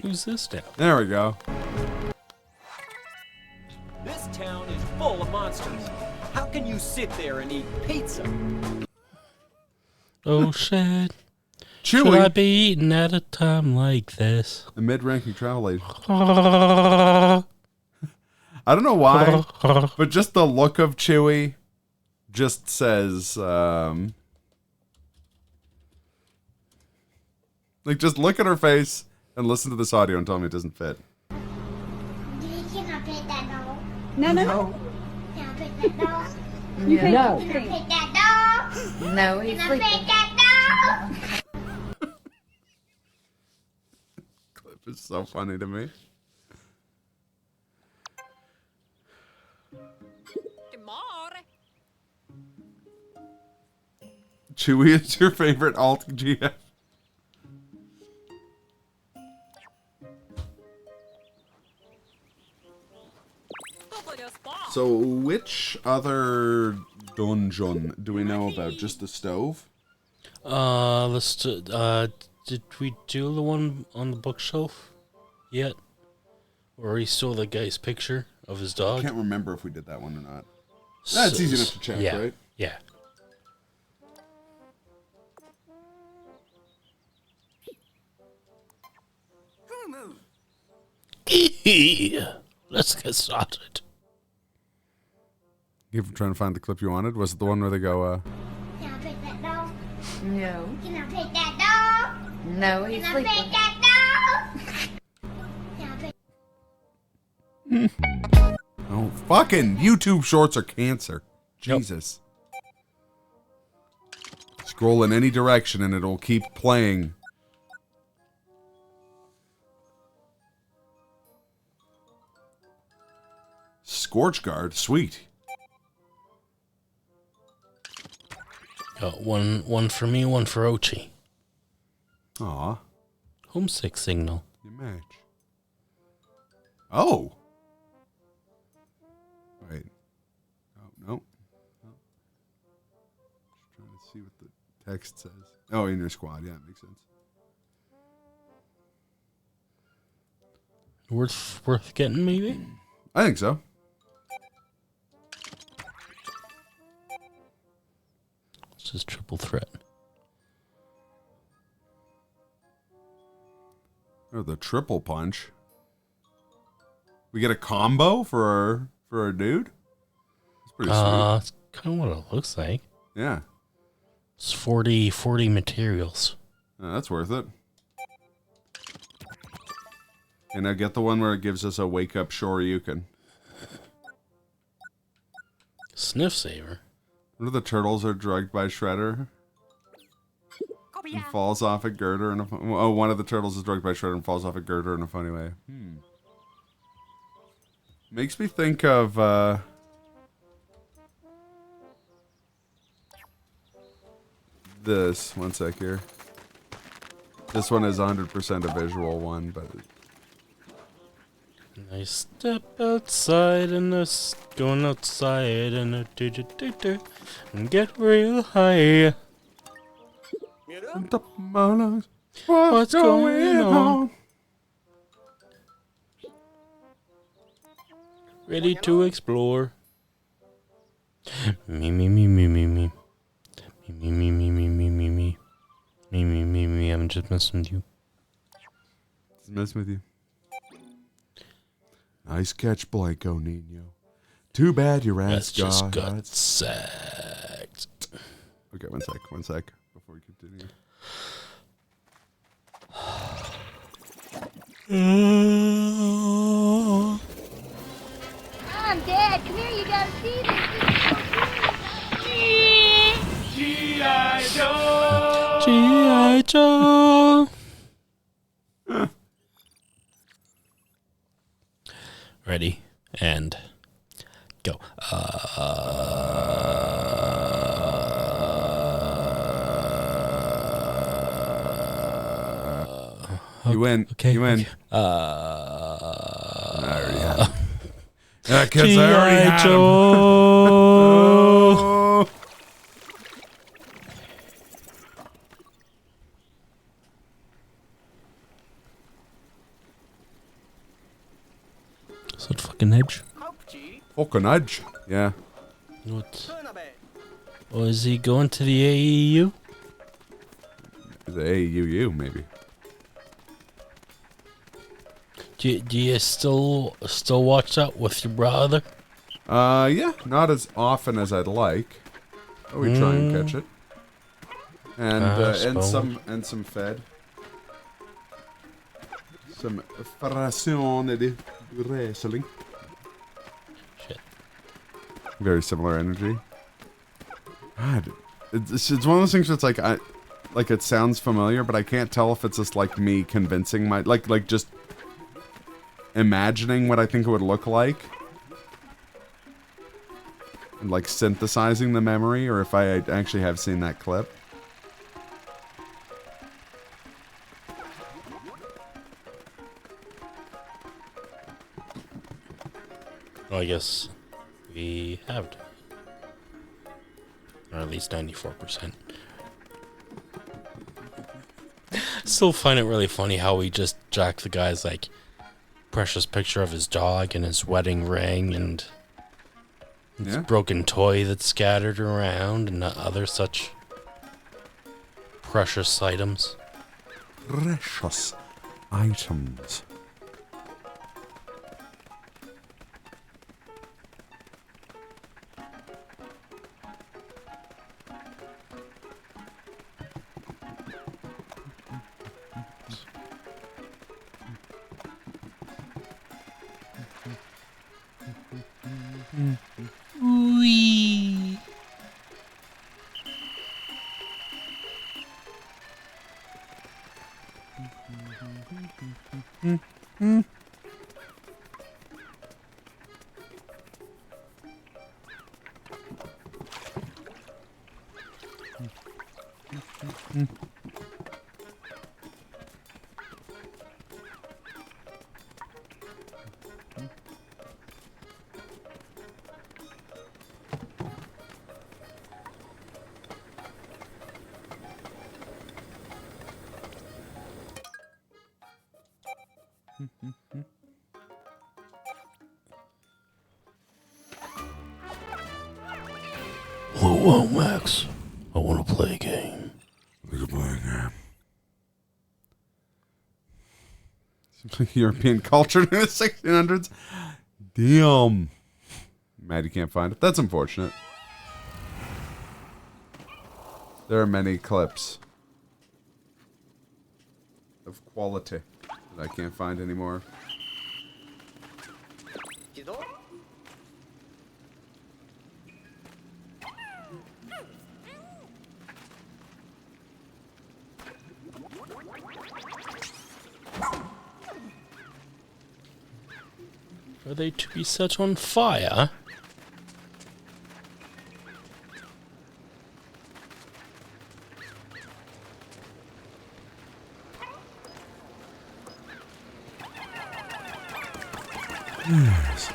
A: Who's this now?
B: There we go.
M: This town is full of monsters. How can you sit there and eat pizza?
A: Oh shit.
B: Chewy.
A: Should I be eating at a time like this?
B: A mid-ranking travel agent. I don't know why, but just the look of Chewy just says, like, just look at her face and listen to this audio and tell me it doesn't fit.
E: You cannot pet that dog.
F: No, no, no.
E: Cannot pet that dog.
F: You
E: Cannot
F: no.
E: pet that dog.
F: No, he's
E: Cannot
F: sleeping.
E: pet that dog.
B: Clip is so funny to me. Chewy is your favorite alt GF. So, which other dungeon do we know about? Just the stove?
A: Did we do the one on the bookshelf yet? Or he stole the guy's picture of his
B: I
A: dog?
B: can't remember if we did that one or not. That's easy enough to check,
A: yeah,
B: right?
A: Yeah. Let's get started.
B: You trying to find the clip you wanted? Was it the one where they go,
E: Can I pet that dog?
F: No.
E: Can I pet that dog?
F: No, he's
E: Can I pet
F: sleeping.
E: that dog? Can I pet
B: oh, fucking YouTube shorts are cancer. Jesus. Scroll in any direction and it'll keep playing. Scorch Guard, sweet.
A: Got one for me, one for Ochi.
B: Aw.
A: Homesick signal.
B: You match. Oh. Wait. Oh, no. No. Just trying to see what the text says. Oh, in your squad. Yeah, it makes sense.
A: Worth getting, maybe?
B: I think so.
A: This is triple threat.
B: Oh, the triple punch. We get a combo for our dude? That's pretty sweet.
A: It's kind of what it looks like.
B: Yeah.
A: It's 40 materials.
B: That's worth it. And now get the one where it gives us a wake up Shoryuken.
A: Sniff saver.
B: One of the turtles are drugged by Shredder. And falls off a girder in a one of the turtles is drugged by Shredder and falls off a girder in a funny way. Makes me think of this. One sec here. This one is 100% a visual one, but
A: I step outside and going outside and and get real high. What's going on? Ready to explore. Me, me, me, me, me, me. Me, me, me, me, me, me, me. Me, me, me, me. I'm just messing with you.
B: Just messing with you. Nice catch, Blanco Nino. Too bad your ass
A: just
B: got
A: got sacked.
B: Okay, one sec before we continue.
E: Mom, Dad, come here, you gotta see this.
M: G.I. Joe!
A: G.I. Joe! Ready, and go.
B: You win.
A: Okay.
B: You win.
A: Okay.
B: I already had him. Yeah, because I already had him. Oh.
A: Is that fucking edge?
B: Fucking edge. Yeah.
A: What? Oh, is he going to the AEU?
B: The AUU, maybe.
A: Do you still watch that with your brother?
B: Yeah, not as often as I'd like. But we try and catch it. And some Fed. Some frazione di wrestling.
A: Shit.
B: Very similar energy. God, it's one of those things that's like it sounds familiar, but I can't tell if it's just like me convincing my like just imagining what I think it would look like. And like synthesizing the memory, or if I actually have seen that clip.
A: Well, I guess we have to. Or at least 94%. Still find it really funny how we just jack the guy's like precious picture of his dog and his wedding ring and his broken toy that's scattered around and other such precious items.
B: Precious items.
A: Wee. Whoa, Max. I want to play a game.
B: We can play a game. Seems like European culture in the 1600s. Damn. Mad you can't find it. That's unfortunate. There are many clips of quality that I can't find anymore.
A: Are they to be set on fire? Yes.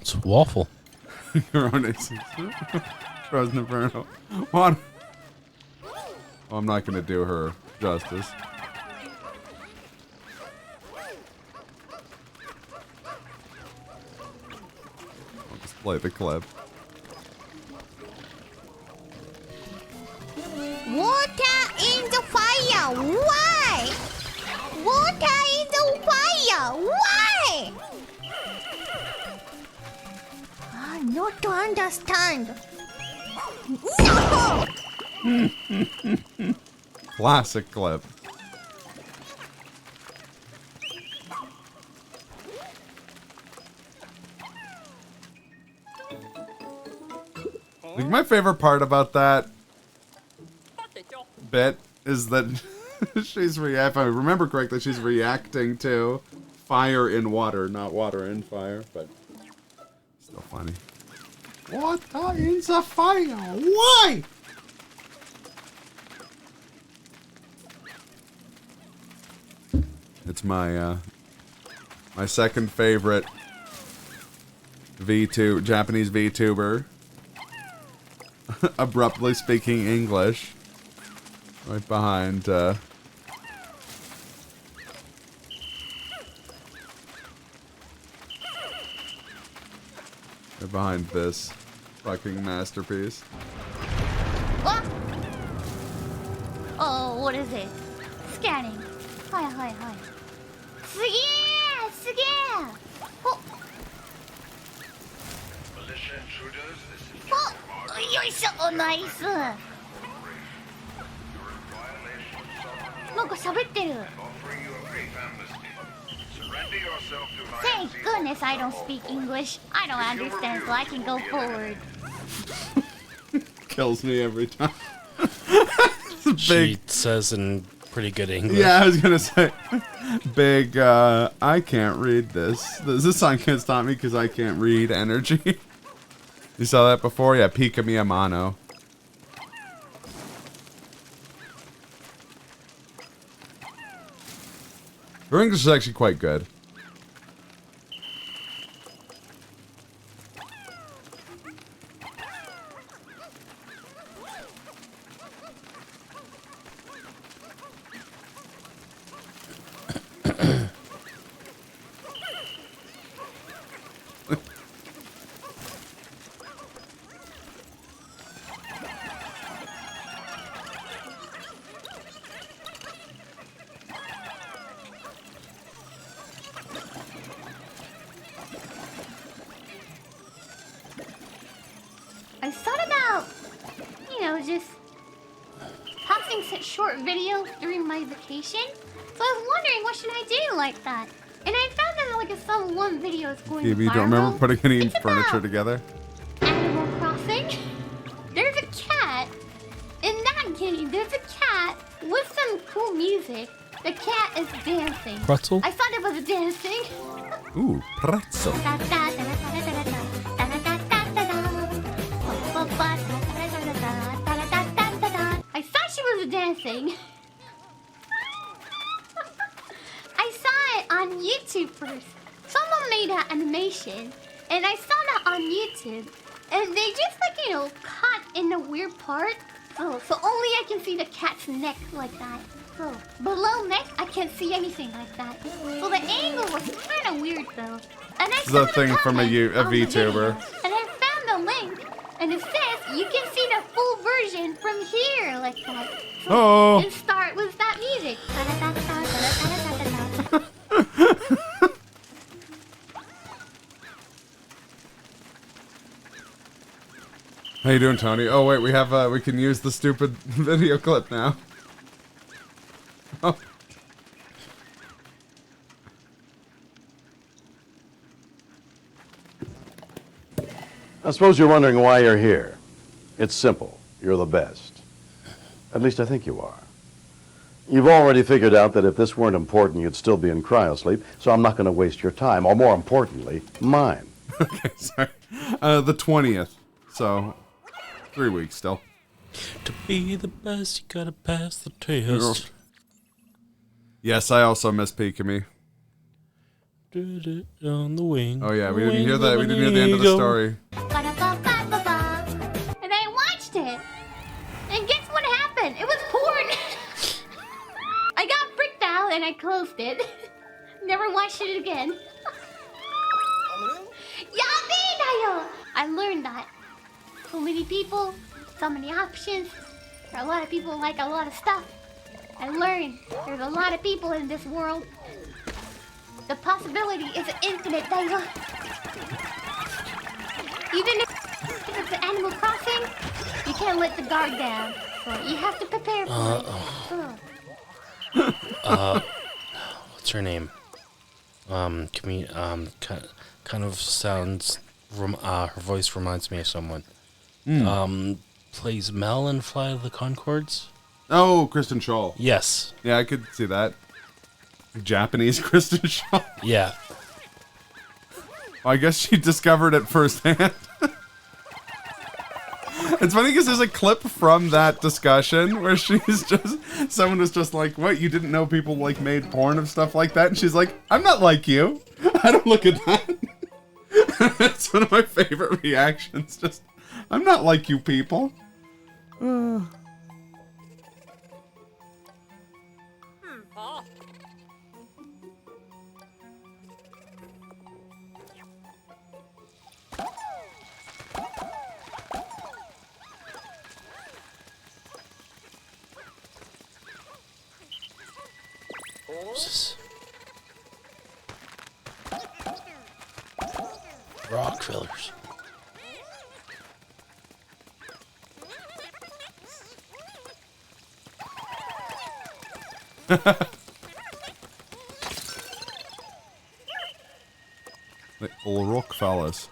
A: It's a waffle.
B: Your own instance. Frozen Inferno. What? Oh, I'm not going to do her justice. I'll just play the clip.
E: Water in the fire. Why? Water in the fire. Why? Not to understand. No!
B: Classic clip. Like, my favorite part about that bit is that she's if I remember correctly, she's reacting to fire in water, not water in fire, but still funny. Water in the fire. Why? It's my my second favorite Japanese VTuber. Abruptly speaking English. Right behind right behind this fucking masterpiece.
E: What? Oh, what is it? Scanning. Hi, hi, hi. Suge! Suge! Oh. Oh, you're so nice. なんか喋ってる。Thank goodness I don't speak English. I don't understand, so I can go forward.
B: Kills me every time.
A: She says in pretty good English.
B: Yeah, I was gonna say, big, I can't read this. This song can't stop me because I can't read energy. You saw that before? Yeah, Pika mi mano. Her English is actually quite good.
E: I thought about, just posting such short videos during my vacation. So I was wondering, what should I do like that? And I found that like some one video is going
B: You don't remember putting any furniture together?
E: Animal Crossing. There's a cat. In that game, there's a cat with some cool music. The cat is dancing.
A: Pretzel?
E: I thought it was dancing.
B: Ooh, pretzel.
E: I thought she was dancing. I saw it on YouTube first. Someone made an animation, and I saw that on YouTube. And they just caught in the weird part, Oh, so only I can see the cat's neck like that. So below neck, I can't see anything like that. So the angle was kind of weird though. And I
B: The thing from a VTuber.
E: And I found a link, and it says you can see the full version from here like that. So,
B: Oh.
E: and start with that music.
B: How you doing, Tony? Oh wait, we have we can use the stupid video clip now. Oh.
D: I suppose you're wondering why you're here. It's simple. You're the best. At least I think you are. You've already figured out that if this weren't important, you'd still be in cryosleep, so I'm not going to waste your time, or more importantly, mine.
B: Okay, sorry. The 20th. So, 3 weeks still.
A: To be the best, you gotta pass the test.
B: Yes, I also miss Pikmin.
A: On the wing.
B: Oh yeah, we didn't hear that. We didn't hear the end of the story.
E: And I watched it. And guess what happened? It was porn. I got freaked out and I closed it. Never watched it again. I learned that. So many people, so many options. There are a lot of people like a lot of stuff. I learned there's a lot of people in this world. The possibility is infinite, Daigo. Even if it's an Animal Crossing, you can't let the guard down. So you have to prepare for it.
A: What's her name? Kind of sounds. Her voice reminds me of someone. Plays Mel in Fly of the Conchords.
B: Oh, Kristen Schaal.
A: Yes.
B: Yeah, I could see that. Japanese Kristen Schaal.
A: Yeah.
B: Well, I guess she discovered it firsthand. It's funny because there's a clip from that discussion where someone was just like, what, you didn't know people like made porn of stuff like that? And she's like, I'm not like you. I don't look at that. It's one of my favorite reactions. Just, I'm not like you people.
A: Rock fillers.
B: Little rock fellas.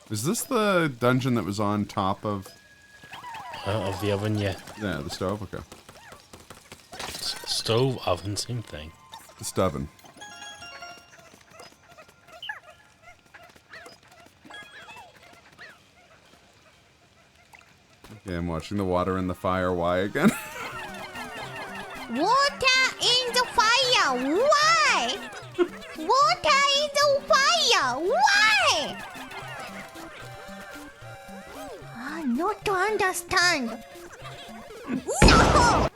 B: Is this the dungeon that was on top of
A: the oven? Yeah.
B: Yeah, the stove. Okay.
A: Stove, oven, same thing.
B: The stoven. Okay, I'm watching the water in the fire. Why again?
N: Water in the fire. Why? Water in the fire. Why? Not to understand. No!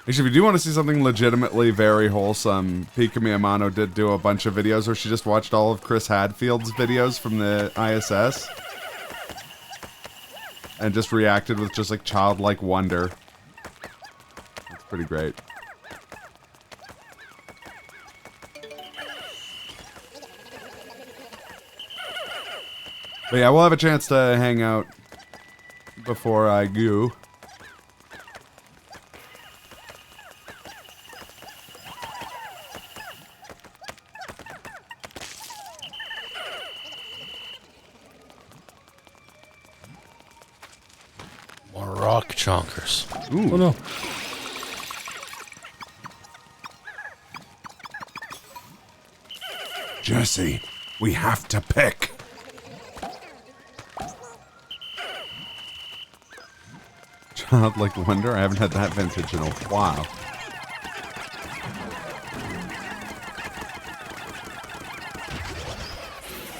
B: Actually, if you do want to see something legitimately very wholesome, Pikmin Amano did do a bunch of videos where she just watched all of Chris Hadfield's videos from the ISS. And just reacted with just like childlike wonder. It's pretty great. But yeah, we'll have a chance to hang out before I go.
A: More rock chonkers.
B: Ooh.
A: Oh no.
B: Jesse, we have to pick. Childlike wonder. I haven't had that vintage in a while.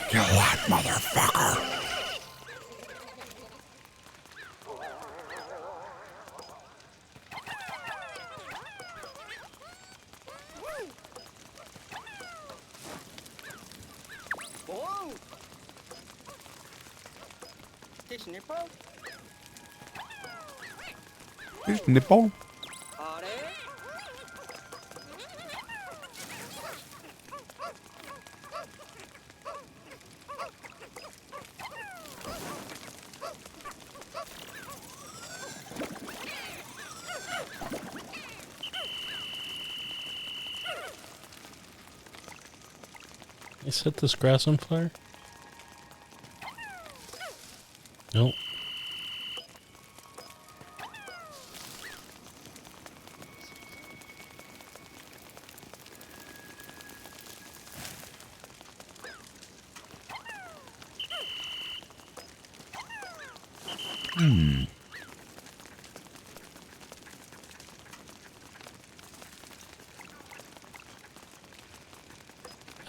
H: Kill that motherfucker.
O: Fish nipple?
B: Fish nipple?
A: I set this grass on fire? Nope.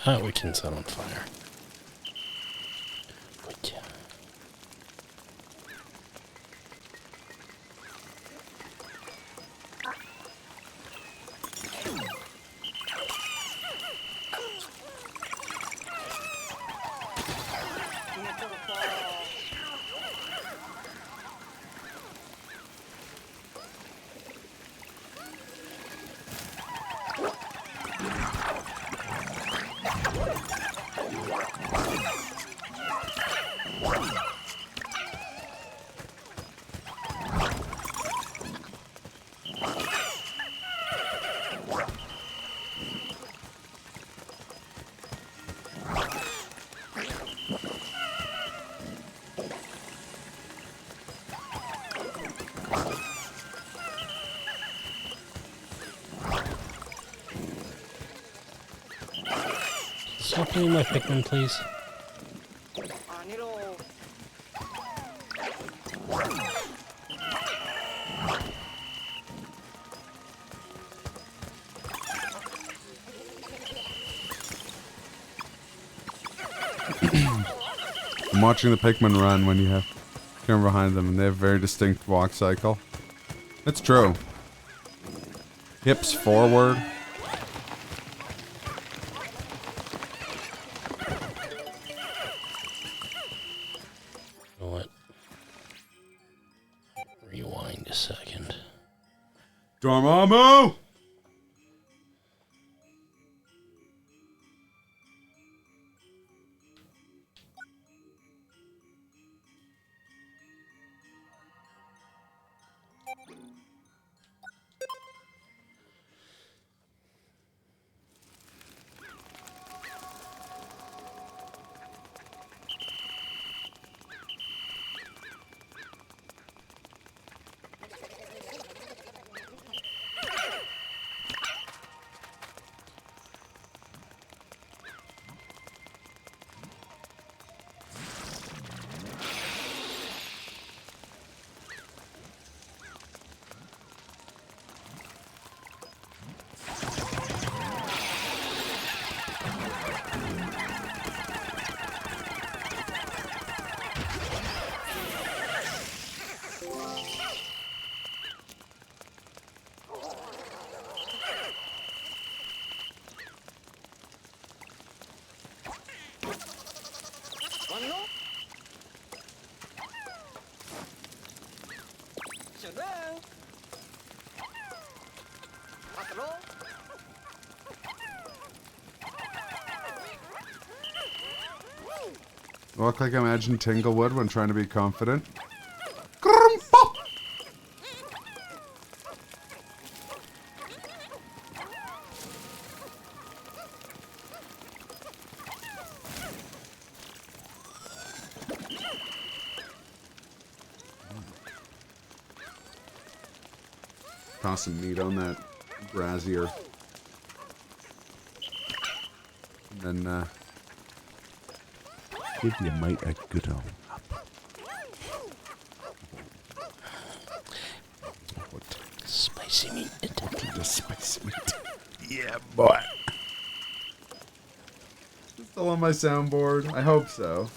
A: That we can set on fire. We can. Stop playing my Pikmin, please.
B: I'm watching the Pikmin run when you have camera behind them, and they have a very distinct walk cycle. It's true. Hips forward.
A: You know what? Rewind a second.
B: Dormammu! Look like I imagine Tinglewood when trying to be confident. Toss some meat on that brazier. And then, give your mate a good old up.
A: spicy meat.
B: Tortilla spicy meat. Yeah, boy. Is it still on my soundboard? I hope so.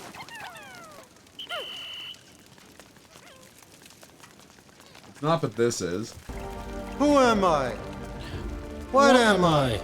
B: It's not, but this is.
O: Who am I? What am I?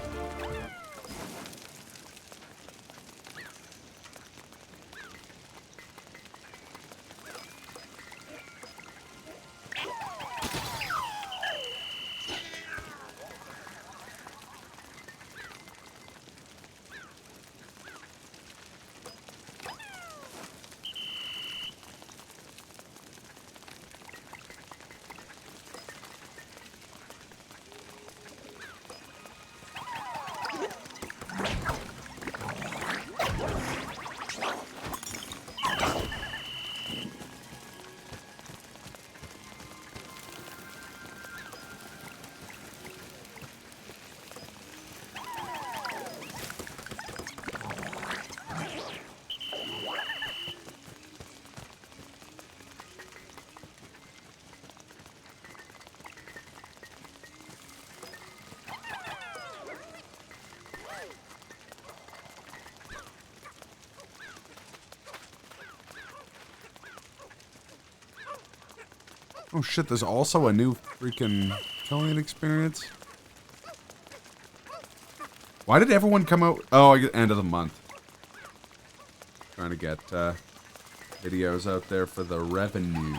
B: Oh shit, there's also a new freaking killing experience. Why did everyone come out? Oh, I get end of the month. Trying to get videos out there for the revenue.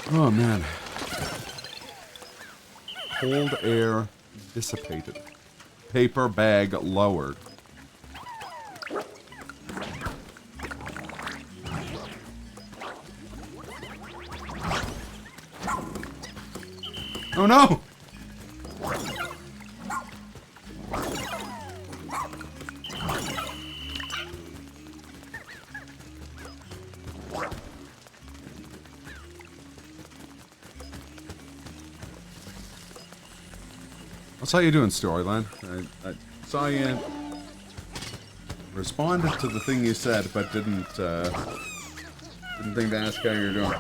B: Oh man. Cold air dissipated. Paper bag lowered. Oh no! I saw you doing storyline. I saw you responded to the thing you said, but didn't think to ask how you're doing.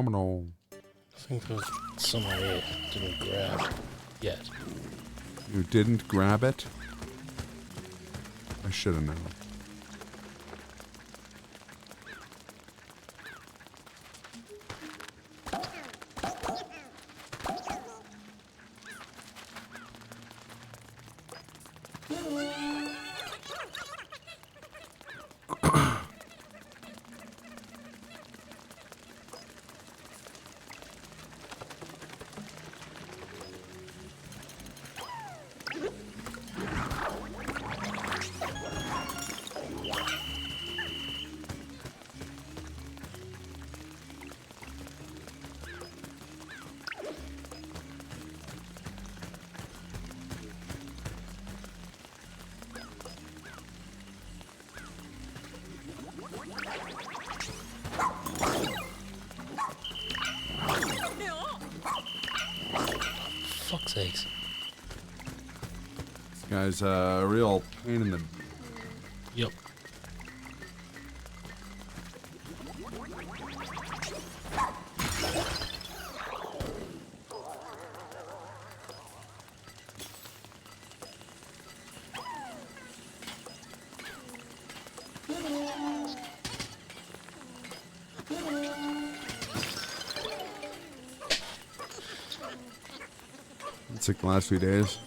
B: No.
A: I think there's somebody I didn't grab yet.
B: You didn't grab it? I should have known.
A: fuck's sakes.
B: This guy's a real pain in the...
A: Yep.
B: It's like the last few days.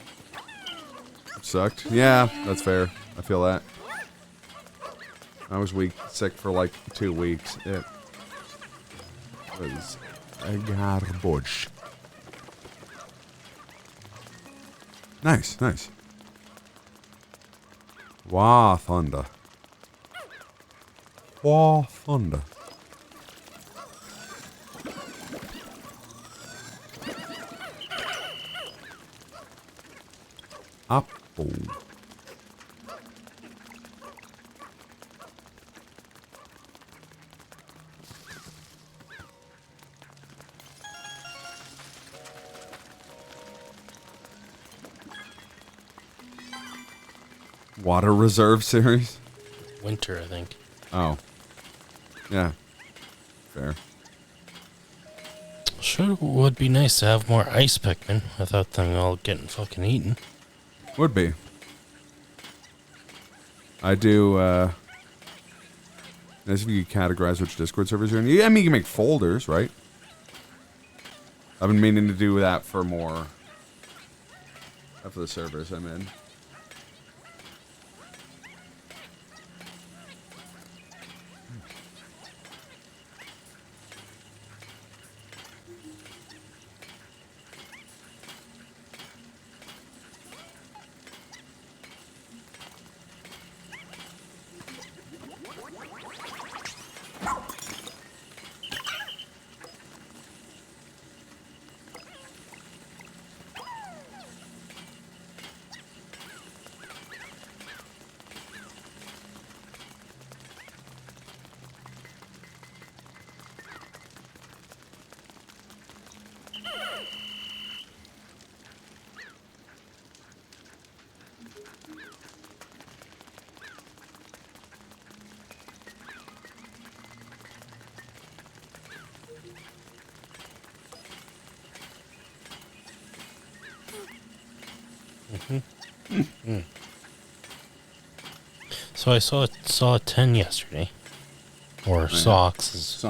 B: Sucked. Yeah, that's fair. I feel that. I was sick for like 2 weeks. It was a garbage. Nice, nice. Wow, thunder. Wow, thunder. Apple. Water Reserve series?
A: Winter, I think.
B: Oh. Yeah. Fair.
A: Sure would be nice to have more ice Pikmin without them all getting fucking eaten.
B: Would be. I do, nice if you categorize which Discord servers you're in. Yeah, I mean, you can make folders, right? I've been meaning to do that for more. For the servers I'm in.
A: So I saw 10 yesterday, or Socks, as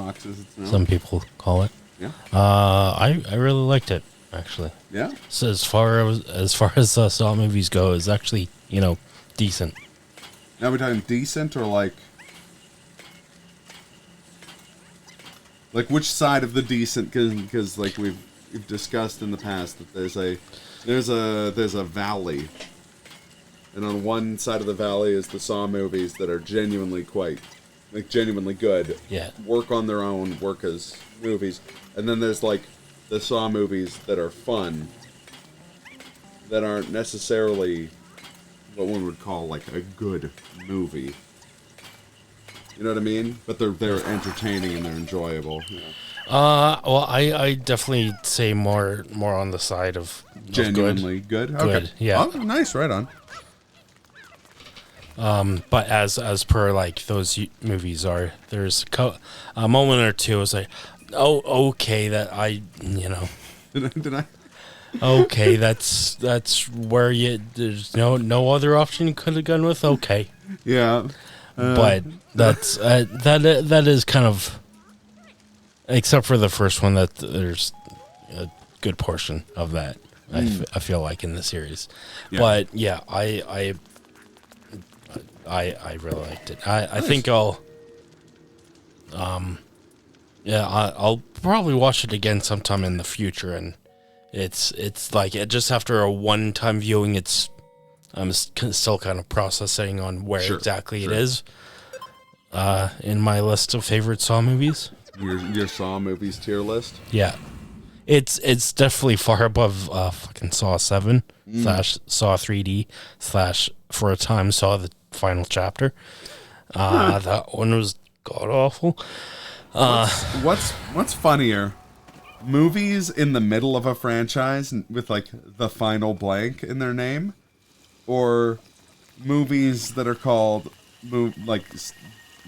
A: some people call it.
B: Yeah.
A: I really liked it, actually.
B: Yeah.
A: So as far as Saw movies go, it's actually decent.
B: Now we're talking decent or like which side of the decent? Because like we've discussed in the past that there's a valley. And on one side of the valley is the Saw movies that are genuinely good.
A: Yeah.
B: Work on their own, work as movies. And then there's like the Saw movies that are fun, that aren't necessarily what one would call like a good movie. You know what I mean? But they're entertaining and they're enjoyable. You know?
A: Well, I definitely say more on the side of
B: genuinely good. Okay.
A: Good, yeah.
B: Oh, nice, right on.
A: But as per like those movies are, there's a moment or two. I was like, oh, okay, that
B: Did I?
A: Okay, that's where there's no other option you could have gone with. Okay.
B: Yeah.
A: But that's that is kind of, except for the first one, that there's a good portion of that. I feel like in the series,
B: yeah.
A: But yeah, I really liked it. I think I'll I'll probably watch it again sometime in the future, and it's like just after a one-time viewing, I'm still kind of processing on where exactly it is in my list of favorite Saw movies.
B: Your Saw movies tier list?
A: Yeah. It's definitely far above fucking Saw 7 / Saw 3D / for a time Saw the final chapter. That one was god awful.
B: What's funnier, movies in the middle of a franchise with like the final blank in their name, or movies that are called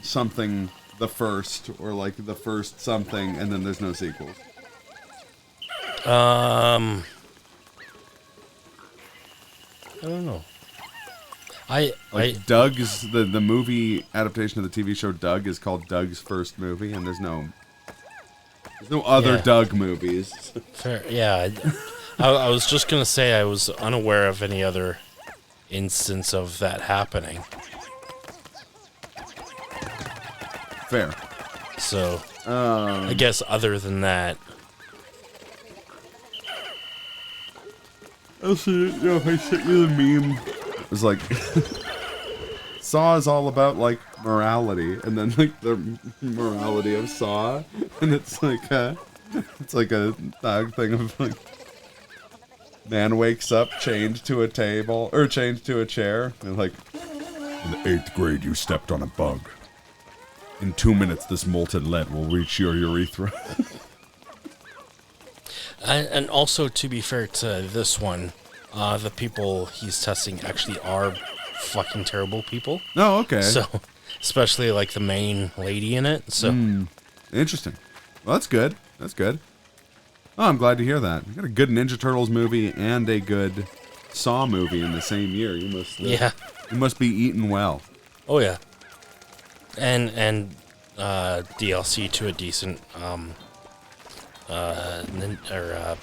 B: something the first, or like the first something and then there's no sequels.
A: I don't know.
B: Doug's the movie adaptation of the TV show Doug is called Doug's First Movie, and there's no other Doug movies.
A: Fair, yeah. I was just gonna say I was unaware of any other instance of that happening.
B: Fair.
A: So, I guess other than that,
B: I'll see it. If I sent you the meme, it was like Saw is all about like morality, and then like the morality of Saw, and it's like a dog thing of like man wakes up chained to a table or chained to a chair, and like in the 8th grade you stepped on a bug. In 2 minutes, this molten lead will reach your urethra.
A: and also to be fair to this one, the people he's testing actually are fucking terrible people.
B: Oh, okay.
A: So, especially like the main lady in it. So,
B: interesting. Well, that's good. That's good. Oh, I'm glad to hear that. You got a good Ninja Turtles movie and a good Saw movie in the same year. You must. You must be eating well.
A: Oh yeah. And DLC to a decent Ninja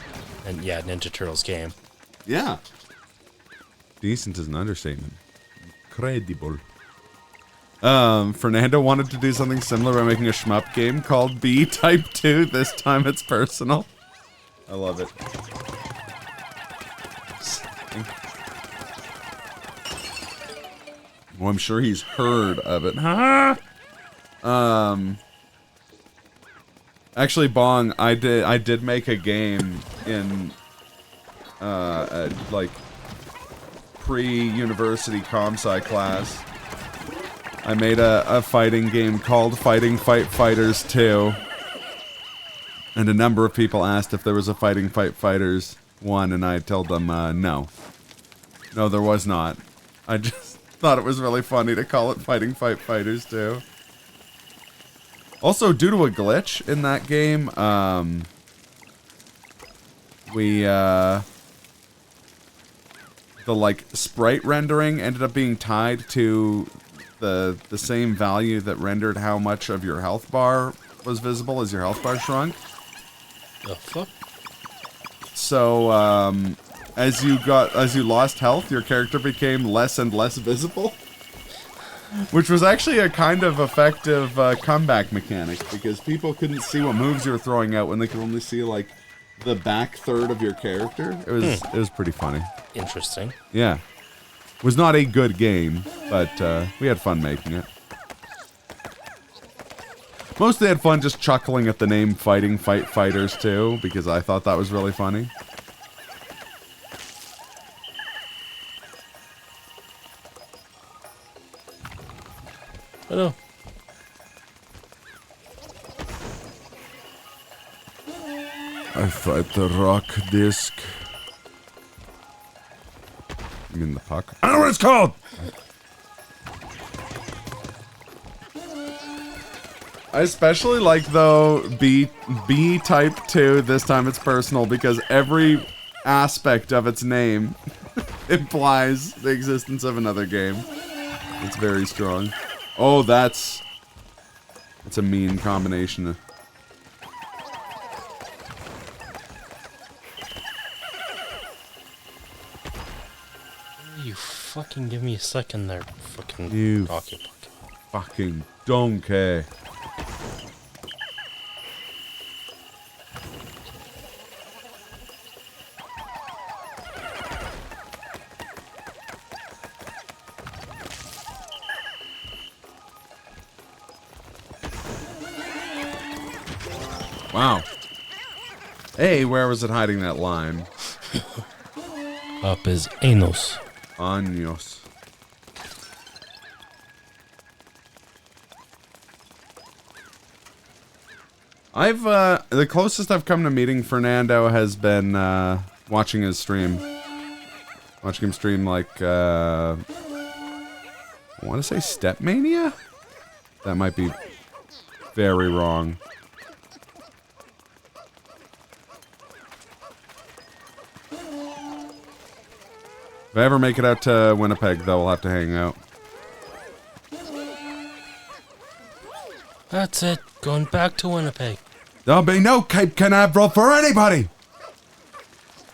A: Turtles game.
B: Yeah. Decent is an understatement. Incredible. Fernando wanted to do something similar by making a shmup game called B Type 2. This time it's personal. I love it. Well, I'm sure he's heard of it. Actually, Bong, I did make a game in like pre-university comp-sci class. I made a fighting game called Fighting Fight Fighters 2. And a number of people asked if there was a Fighting Fight Fighters 1, and I told them no. No, there was not. I just thought it was really funny to call it Fighting Fight Fighters 2. Also, due to a glitch in that game, the like sprite rendering ended up being tied to the same value that rendered how much of your health bar was visible as your health bar shrunk.
A: The fuck?
B: So, as you lost health, your character became less and less visible. Which was actually a kind of effective comeback mechanic, because people couldn't see what moves you were throwing out when they could only see like the back third of your character. It was pretty funny.
A: Interesting.
B: Yeah. It was not a good game, but we had fun making it. Mostly had fun just chuckling at the name Fighting Fight Fighters 2, because I thought that was really funny.
A: Hello.
B: I fight the rock disc. You mean the puck? I know what it's called! I especially like, though, B Type 2, this time it's personal, because every aspect of its name implies the existence of another game. It's very strong. Oh, that's a mean combination.
A: You fucking give me a second there, fucking
B: You
A: talkie.
B: fucking donkey. Wow. Hey, where was it hiding that lime?
A: Up his anus.
B: Años. The closest I've come to meeting Fernando has been watching his stream. Watching him stream like I want to say Stepmania? That might be very wrong. If I ever make it out to Winnipeg, though, we'll have to hang out.
A: That's it. Going back to Winnipeg.
B: There'll be no Cape Canaveral for anybody!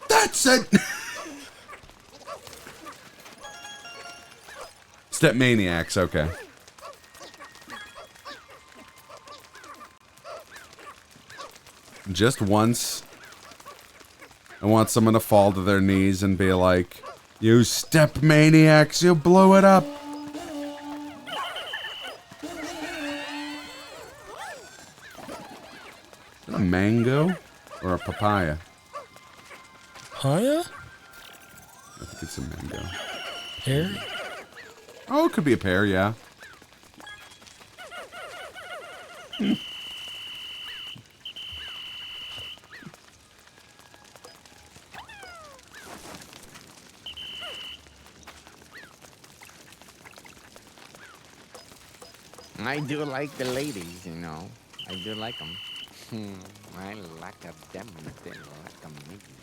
B: That's it! Stepmaniacs, okay. Just once, I want someone to fall to their knees and be like, "You step maniacs, you blew it up." Is it a mango or a papaya?
A: Papaya?
B: I think it's a mango.
A: Pear?
B: Oh, it could be a pear, yeah.
P: I do like the ladies, you know. I do like them. I like them they like them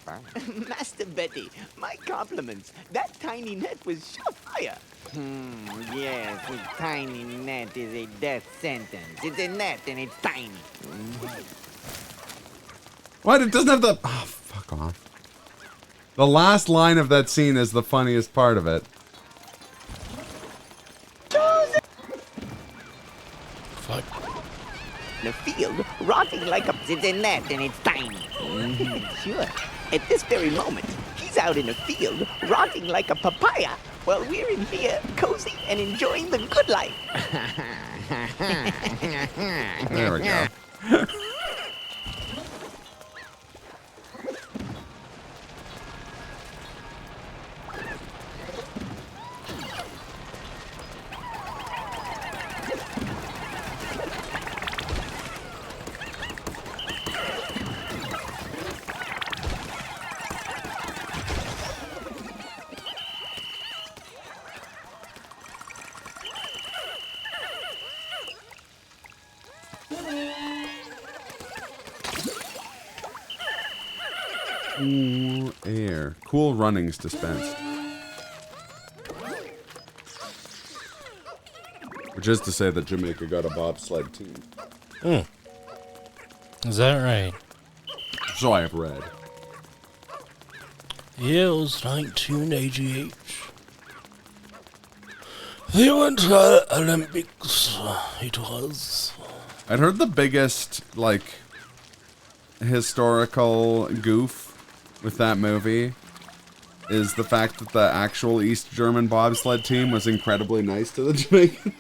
P: burn. Master Betty, my compliments. That tiny net was surefire. Yes, a tiny net is a death sentence. It's a net and it's tiny.
B: What? It doesn't have the... Oh, fuck off. The last line of that scene is the funniest part of it.
A: Fuck.
P: The field, rotting like a... It's a net and it's tiny. Sure. At this very moment, he's out in the field, rotting like a papaya, while we're in here, cozy and enjoying the good life.
B: There we go. Cool air. Cool runnings dispensed. Which is to say that Jamaica got a bobsled team.
A: Is that right?
B: So I have read.
A: Yeah, it was 1988. The Winter Olympics. It was.
B: I'd heard the biggest, like, historical goof with that movie is the fact that the actual East German bobsled team was incredibly nice to the Jamaicans,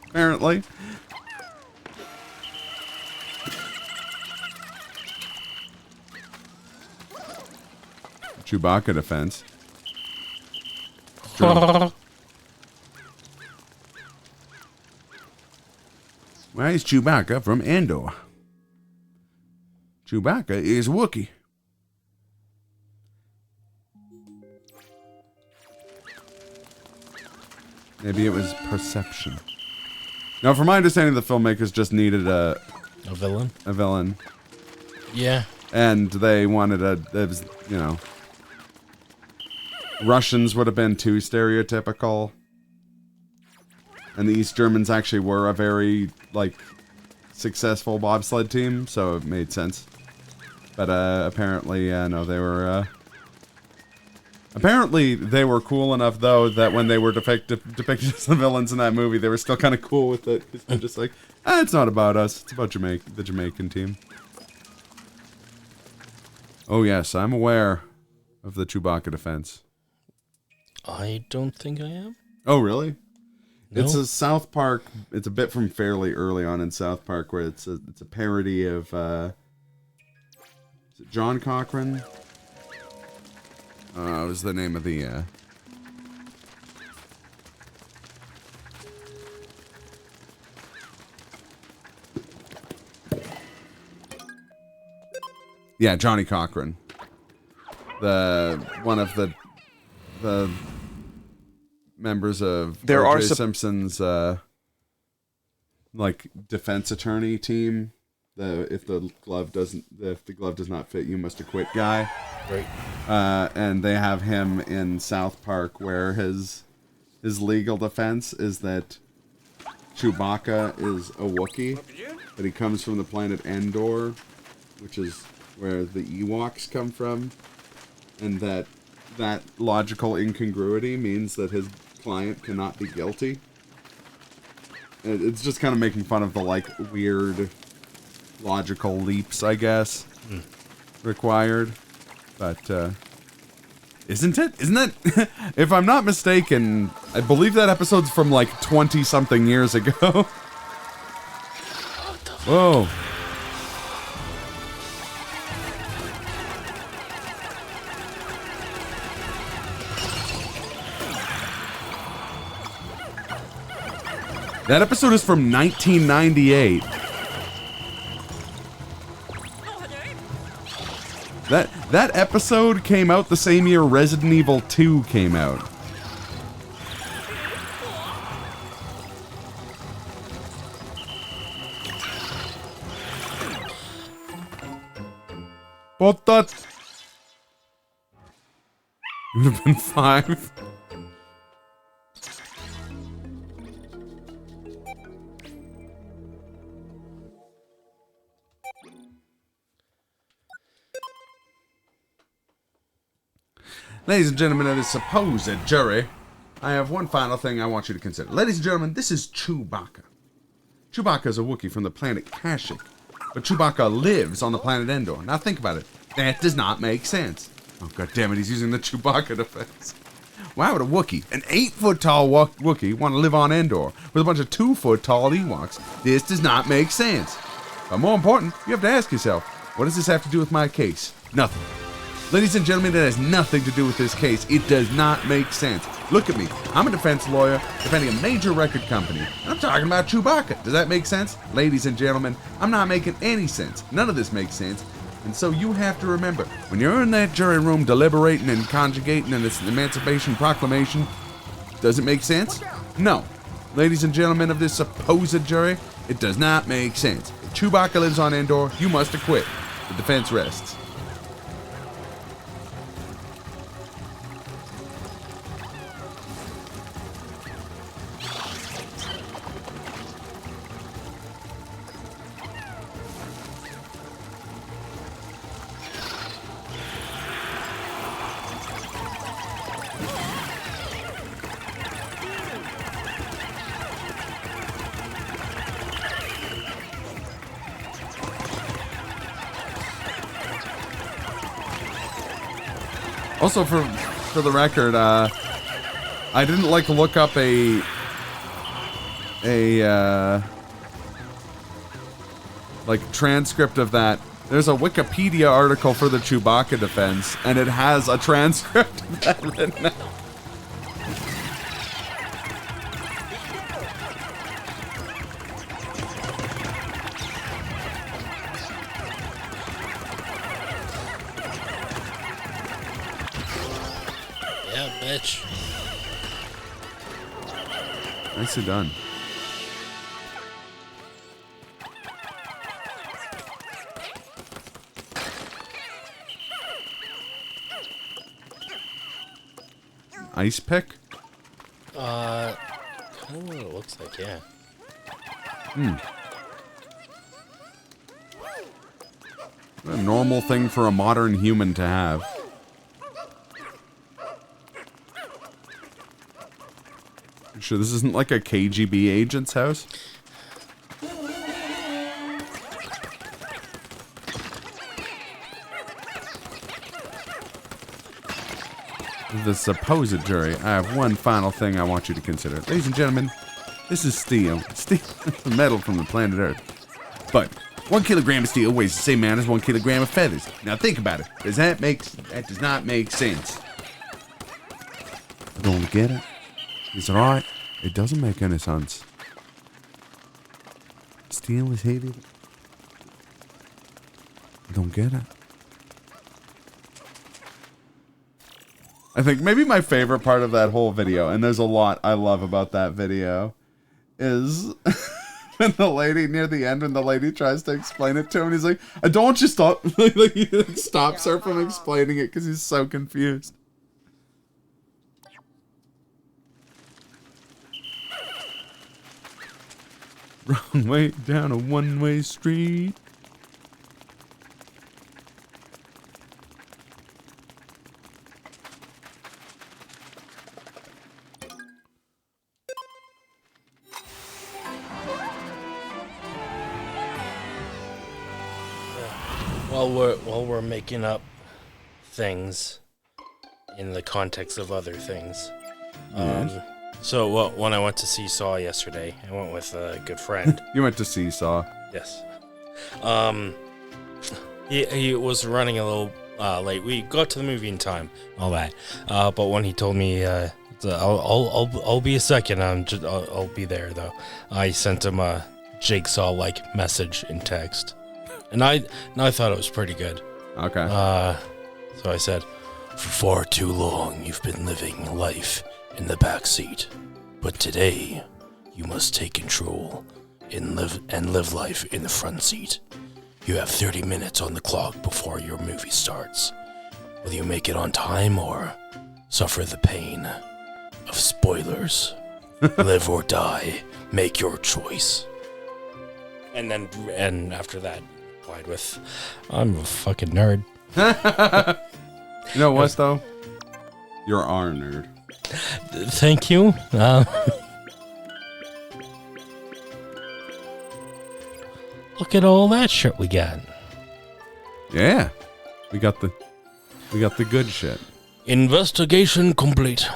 B: apparently. Chewbacca defense. True. Why is Chewbacca from Andor? Chewbacca is Wookiee. Maybe it was perception. Now, from my understanding, the filmmakers just needed a
A: villain.
B: A villain.
A: Yeah.
B: And they wanted it was, you know, Russians would have been too stereotypical. And the East Germans actually were a very, like, successful bobsled team, so it made sense. But apparently, no, they were... Apparently, they were cool enough, though, that when they were depicted as the villains in that movie, they were still kind of cool with it. Because they're just like, it's not about us. It's about the Jamaican team. Oh, yes, I'm aware of the Chewbacca defense.
A: I don't think I am.
B: Oh, really?
A: No.
B: It's a South Park. It's a bit from fairly early on in South Park where it's a parody of is it John Cochran? What was the name of the Yeah, Johnny Cochran. One of the members of
Q: There are
B: O.J. Simpson's like defense attorney team. If the glove does not fit, you must acquit guy.
A: Right.
B: And they have him in South Park, where his legal defense is that Chewbacca is a Wookiee, but he comes from the planet Endor, which is where the Ewoks come from, and that logical incongruity means that his client cannot be guilty. It's just kind of making fun of the, like, weird logical leaps, I guess, required. But, isn't it? Isn't that... If I'm not mistaken, I believe that episode's from, like, 20-something years ago. Whoa. That episode is from 1998. That episode came out the same year Resident Evil 2 came out. But that would have been 5. Ladies and gentlemen of the supposed jury, I have one final thing I want you to consider. Ladies and gentlemen, this is Chewbacca. Chewbacca is a Wookiee from the planet Kashyyyk, but Chewbacca lives on the planet Endor. Now think about it. That does not make sense. Oh, god damn it, he's using the Chewbacca defense. Why would a Wookiee, an 8-foot-tall Wookiee, want to live on Endor with a bunch of 2-foot-tall Ewoks? This does not make sense. But more important, you have to ask yourself, what does this have to do with my case? Nothing. Ladies and gentlemen, that has nothing to do with this case. It does not make sense. Look at me. I'm a defense lawyer defending a major record company. And I'm talking about Chewbacca. Does that make sense? Ladies and gentlemen, I'm not making any sense. None of this makes sense. And so you have to remember, when you're in that jury room deliberating and conjugating in this Emancipation Proclamation, does it make sense? No. Ladies and gentlemen of this supposed jury, it does not make sense. If Chewbacca lives on Endor, you must acquit. The defense rests. Also, for the record, I didn't like look up a like transcript of that. There's a Wikipedia article for the Chewbacca defense, and it has a transcript of that written out.
A: Yeah, bitch.
B: Nicely done. Ice pick?
A: Kind of what it looks like, yeah.
B: A normal thing for a modern human to have. You sure this isn't like a KGB agent's house? The supposed jury, I have one final thing I want you to consider. Ladies and gentlemen, this is steel. Steel is metal from the planet Earth. But 1 kilogram of steel weighs the same amount as 1 kilogram of feathers. Now think about it. That does not make sense. I don't get it. It's right. It doesn't make any sense. Steel is heavy. I don't get it. I think maybe my favorite part of that whole video, and there's a lot I love about that video, is when the lady near the end, when the lady tries to explain it to him, and he's like, "I don't want you to stop." Like he stops her from explaining it because he's so confused. Wrong way down a one-way street.
A: While we're making up things in the context of other things. So when I went to Seesaw yesterday, I went with a good friend.
B: You went to Seesaw?
A: Yes. He was running a little late. We got to the movie in time, all that. But when he told me, I'll be a second. I'll be there though. I sent him a jigsaw-like message in text, and I thought it was pretty good.
B: Okay.
A: So I said, "For far too long, you've been living life in the back seat, but today you must take control and live life in the front seat. You have 30 minutes on the clock before your movie starts. Will you make it on time or suffer the pain of spoilers? Live or die, make your choice." And after that, replied with, "I'm a fucking nerd."
B: You know what, though? You're our nerd.
A: Thank you. Look at all that shit we got.
B: Yeah. We got the good shit.
A: Investigation complete.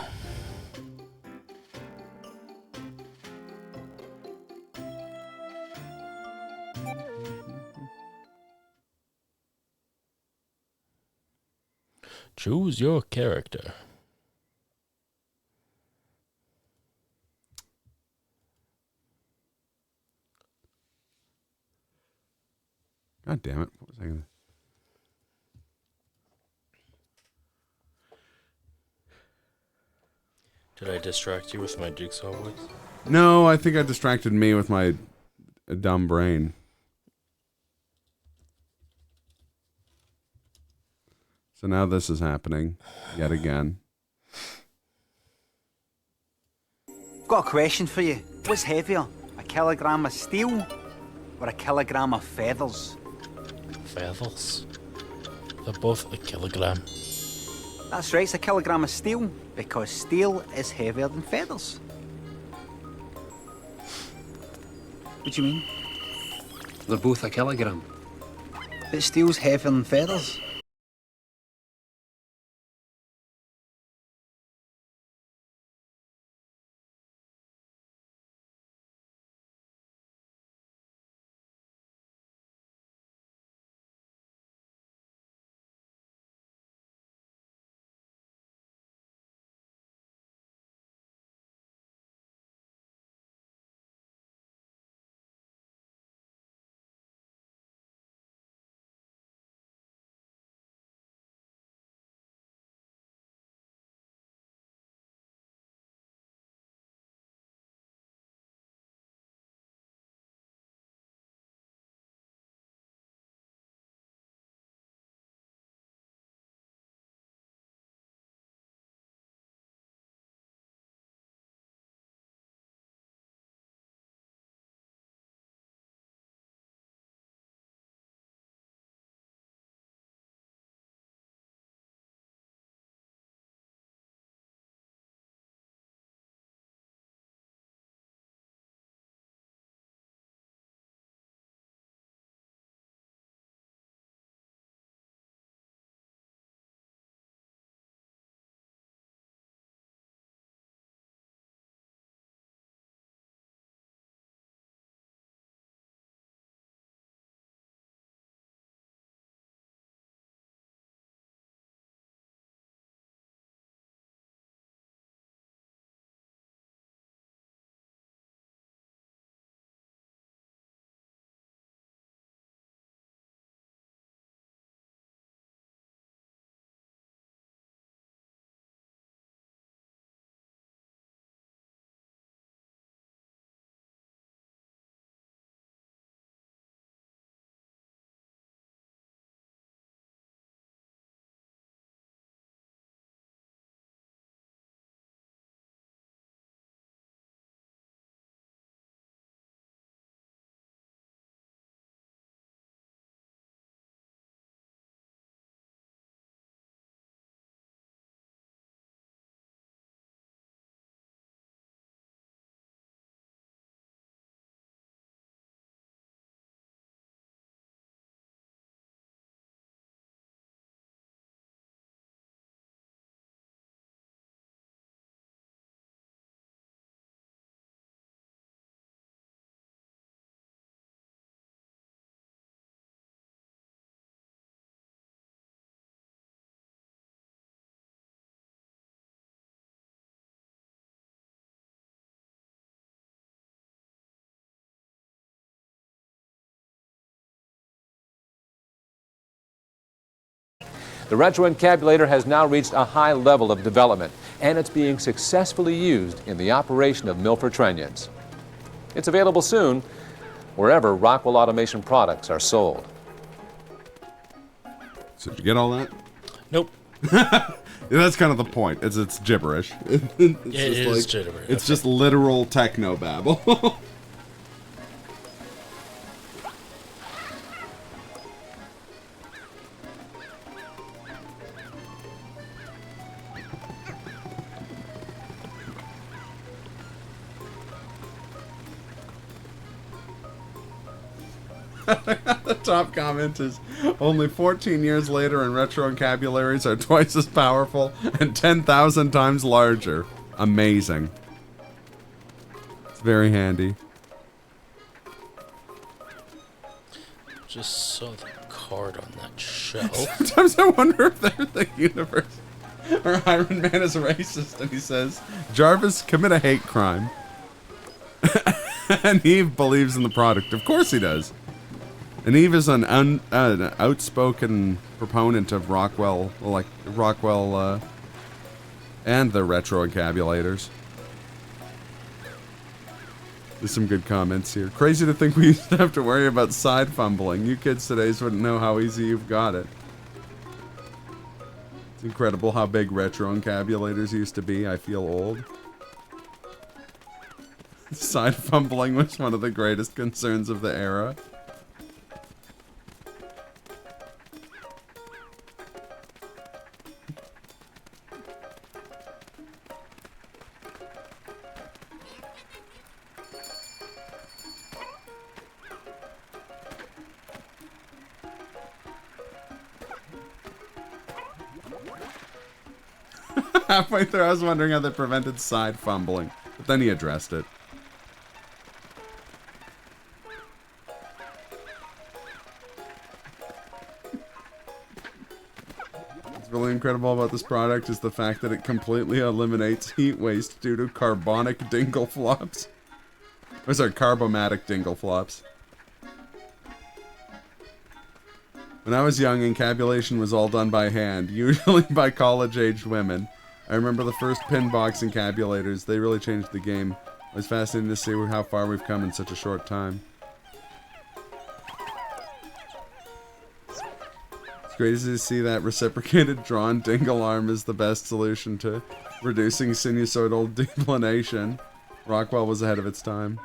A: Choose your character.
B: God damn it. What was I gonna...
A: Did I distract you with my jigsaw voice?
B: No, I think I distracted me with my dumb brain. So now this is happening yet again.
Q: I've got a question for you. What's heavier, a kilogram of steel or a kilogram of feathers?
A: Feathers? They're both a kilogram.
Q: That's right, it's a kilogram of steel, because steel is heavier than feathers. What do you mean?
C: They're both a kilogram.
Q: But steel's heavier than feathers.
R: The retroencabulator has now reached a high level of development, and it's being successfully used in the operation of Milford Trunnions. It's available soon wherever Rockwell Automation products are sold.
B: So did you get all that?
A: Nope.
B: Yeah, that's kind of the point. It's gibberish.
A: It's gibberish.
B: It's just literal techno babble. The top comment is, only 14 years later and retroencabularies are twice as powerful and 10,000 times larger. Amazing. It's very handy.
A: Just saw the card on that shelf.
B: Sometimes I wonder if there's the universe or Iron Man is racist and he says, Jarvis, commit a hate crime. And Eve believes in the product. Of course he does. And Eve is an outspoken proponent of Rockwell, and the retroencabulators. There's some good comments here. Crazy to think we used to have to worry about side fumbling. You kids today wouldn't know how easy you've got it. It's incredible how big retroencabulators used to be. I feel old. Side fumbling was one of the greatest concerns of the era. Halfway through, I was wondering how they prevented side fumbling, but then he addressed it. What's really incredible about this product is the fact that it completely eliminates heat waste due to carbonic dingle flops. Or sorry, carbomatic dingle flops. When I was young, encabulation was all done by hand, usually by college-aged women. I remember the first pin box encabulators. They really changed the game. It was fascinating to see how far we've come in such a short time. It's great to see that reciprocated drawn dingle arm is the best solution to reducing sinusoidal declination. Rockwell was ahead of its time.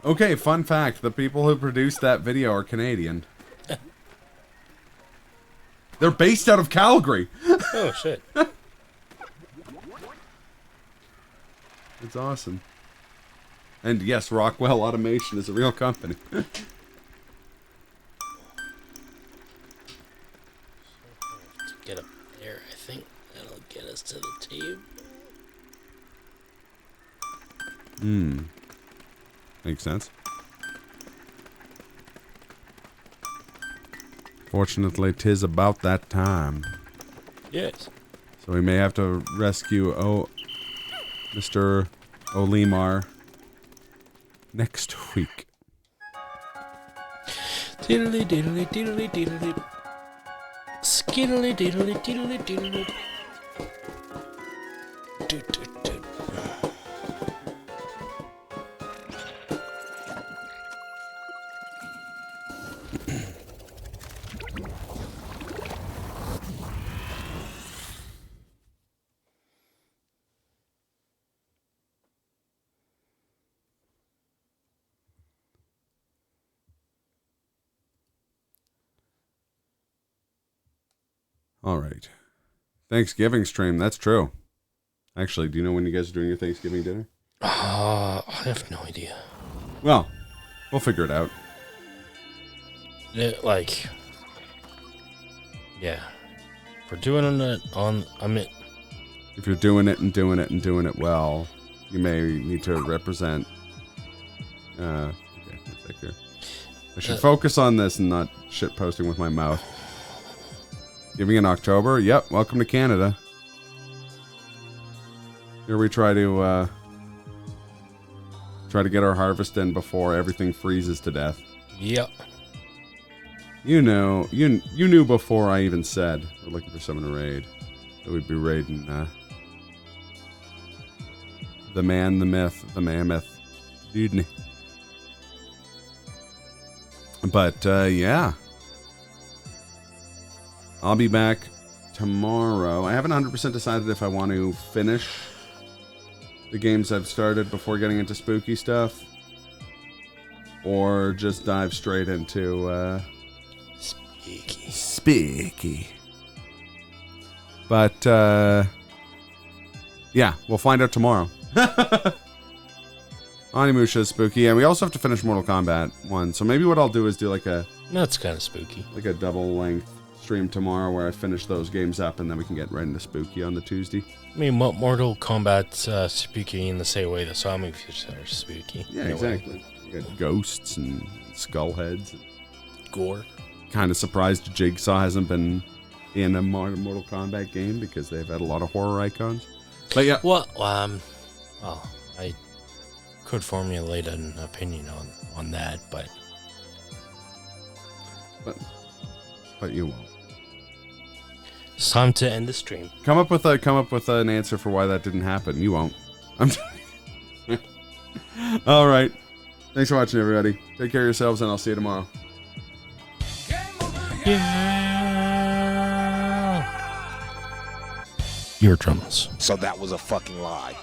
B: Okay, fun fact. The people who produced that video are Canadian. They're based out of Calgary.
A: Oh, shit.
B: It's awesome. And yes, Rockwell Automation is a real company.
A: To get up there, I think that'll get us to the tube.
B: Makes sense. Fortunately, 'tis about that time.
A: Yes.
B: So we may have to rescue Mr. Olimar next week.
A: Diddly diddly diddly diddly. Skiddly diddly diddly diddly. Doot doot doot.
B: All right. Thanksgiving stream. That's true. Actually, do you know when you guys are doing your Thanksgiving dinner?
A: I have no idea.
B: Well, we'll figure it out.
A: Yeah. If we're doing it
B: if you're doing it and doing it and doing it well, you may need to represent. Okay, one sec here. I should focus on this and not shit posting with my mouth. Giving in October. Yep. Welcome to Canada. Here we try to get our harvest in before everything freezes to death.
A: Yep.
B: You know, you knew before I even said we're looking for someone to raid that we'd be raiding the man, the myth, the mammoth, dude. But yeah, I'll be back tomorrow. I haven't 100% decided if I want to finish the games I've started before getting into spooky stuff, or just dive straight into spooky. But yeah, we'll find out tomorrow. Onimusha is spooky, and we also have to finish Mortal Kombat 1. So maybe what I'll do is do like a
A: that's kind of spooky,
B: like a double length stream tomorrow where I finish those games up, and then we can get right into spooky on the Tuesday.
A: I mean, Mortal Kombat's spooky in the same way the Saw movies are spooky.
B: Yeah, exactly. You got ghosts and skull heads, and
A: gore.
B: Kind of surprised Jigsaw hasn't been in a Mortal Kombat game because they've had a lot of horror icons. But yeah,
A: well, I could formulate an opinion on that, but
B: you won't.
A: It's time to end the stream.
B: Come up with an answer for why that didn't happen. You won't. All right. Thanks for watching, everybody. Take care of yourselves, and I'll see you tomorrow.
A: Eardrums.
J: So that was a fucking lie.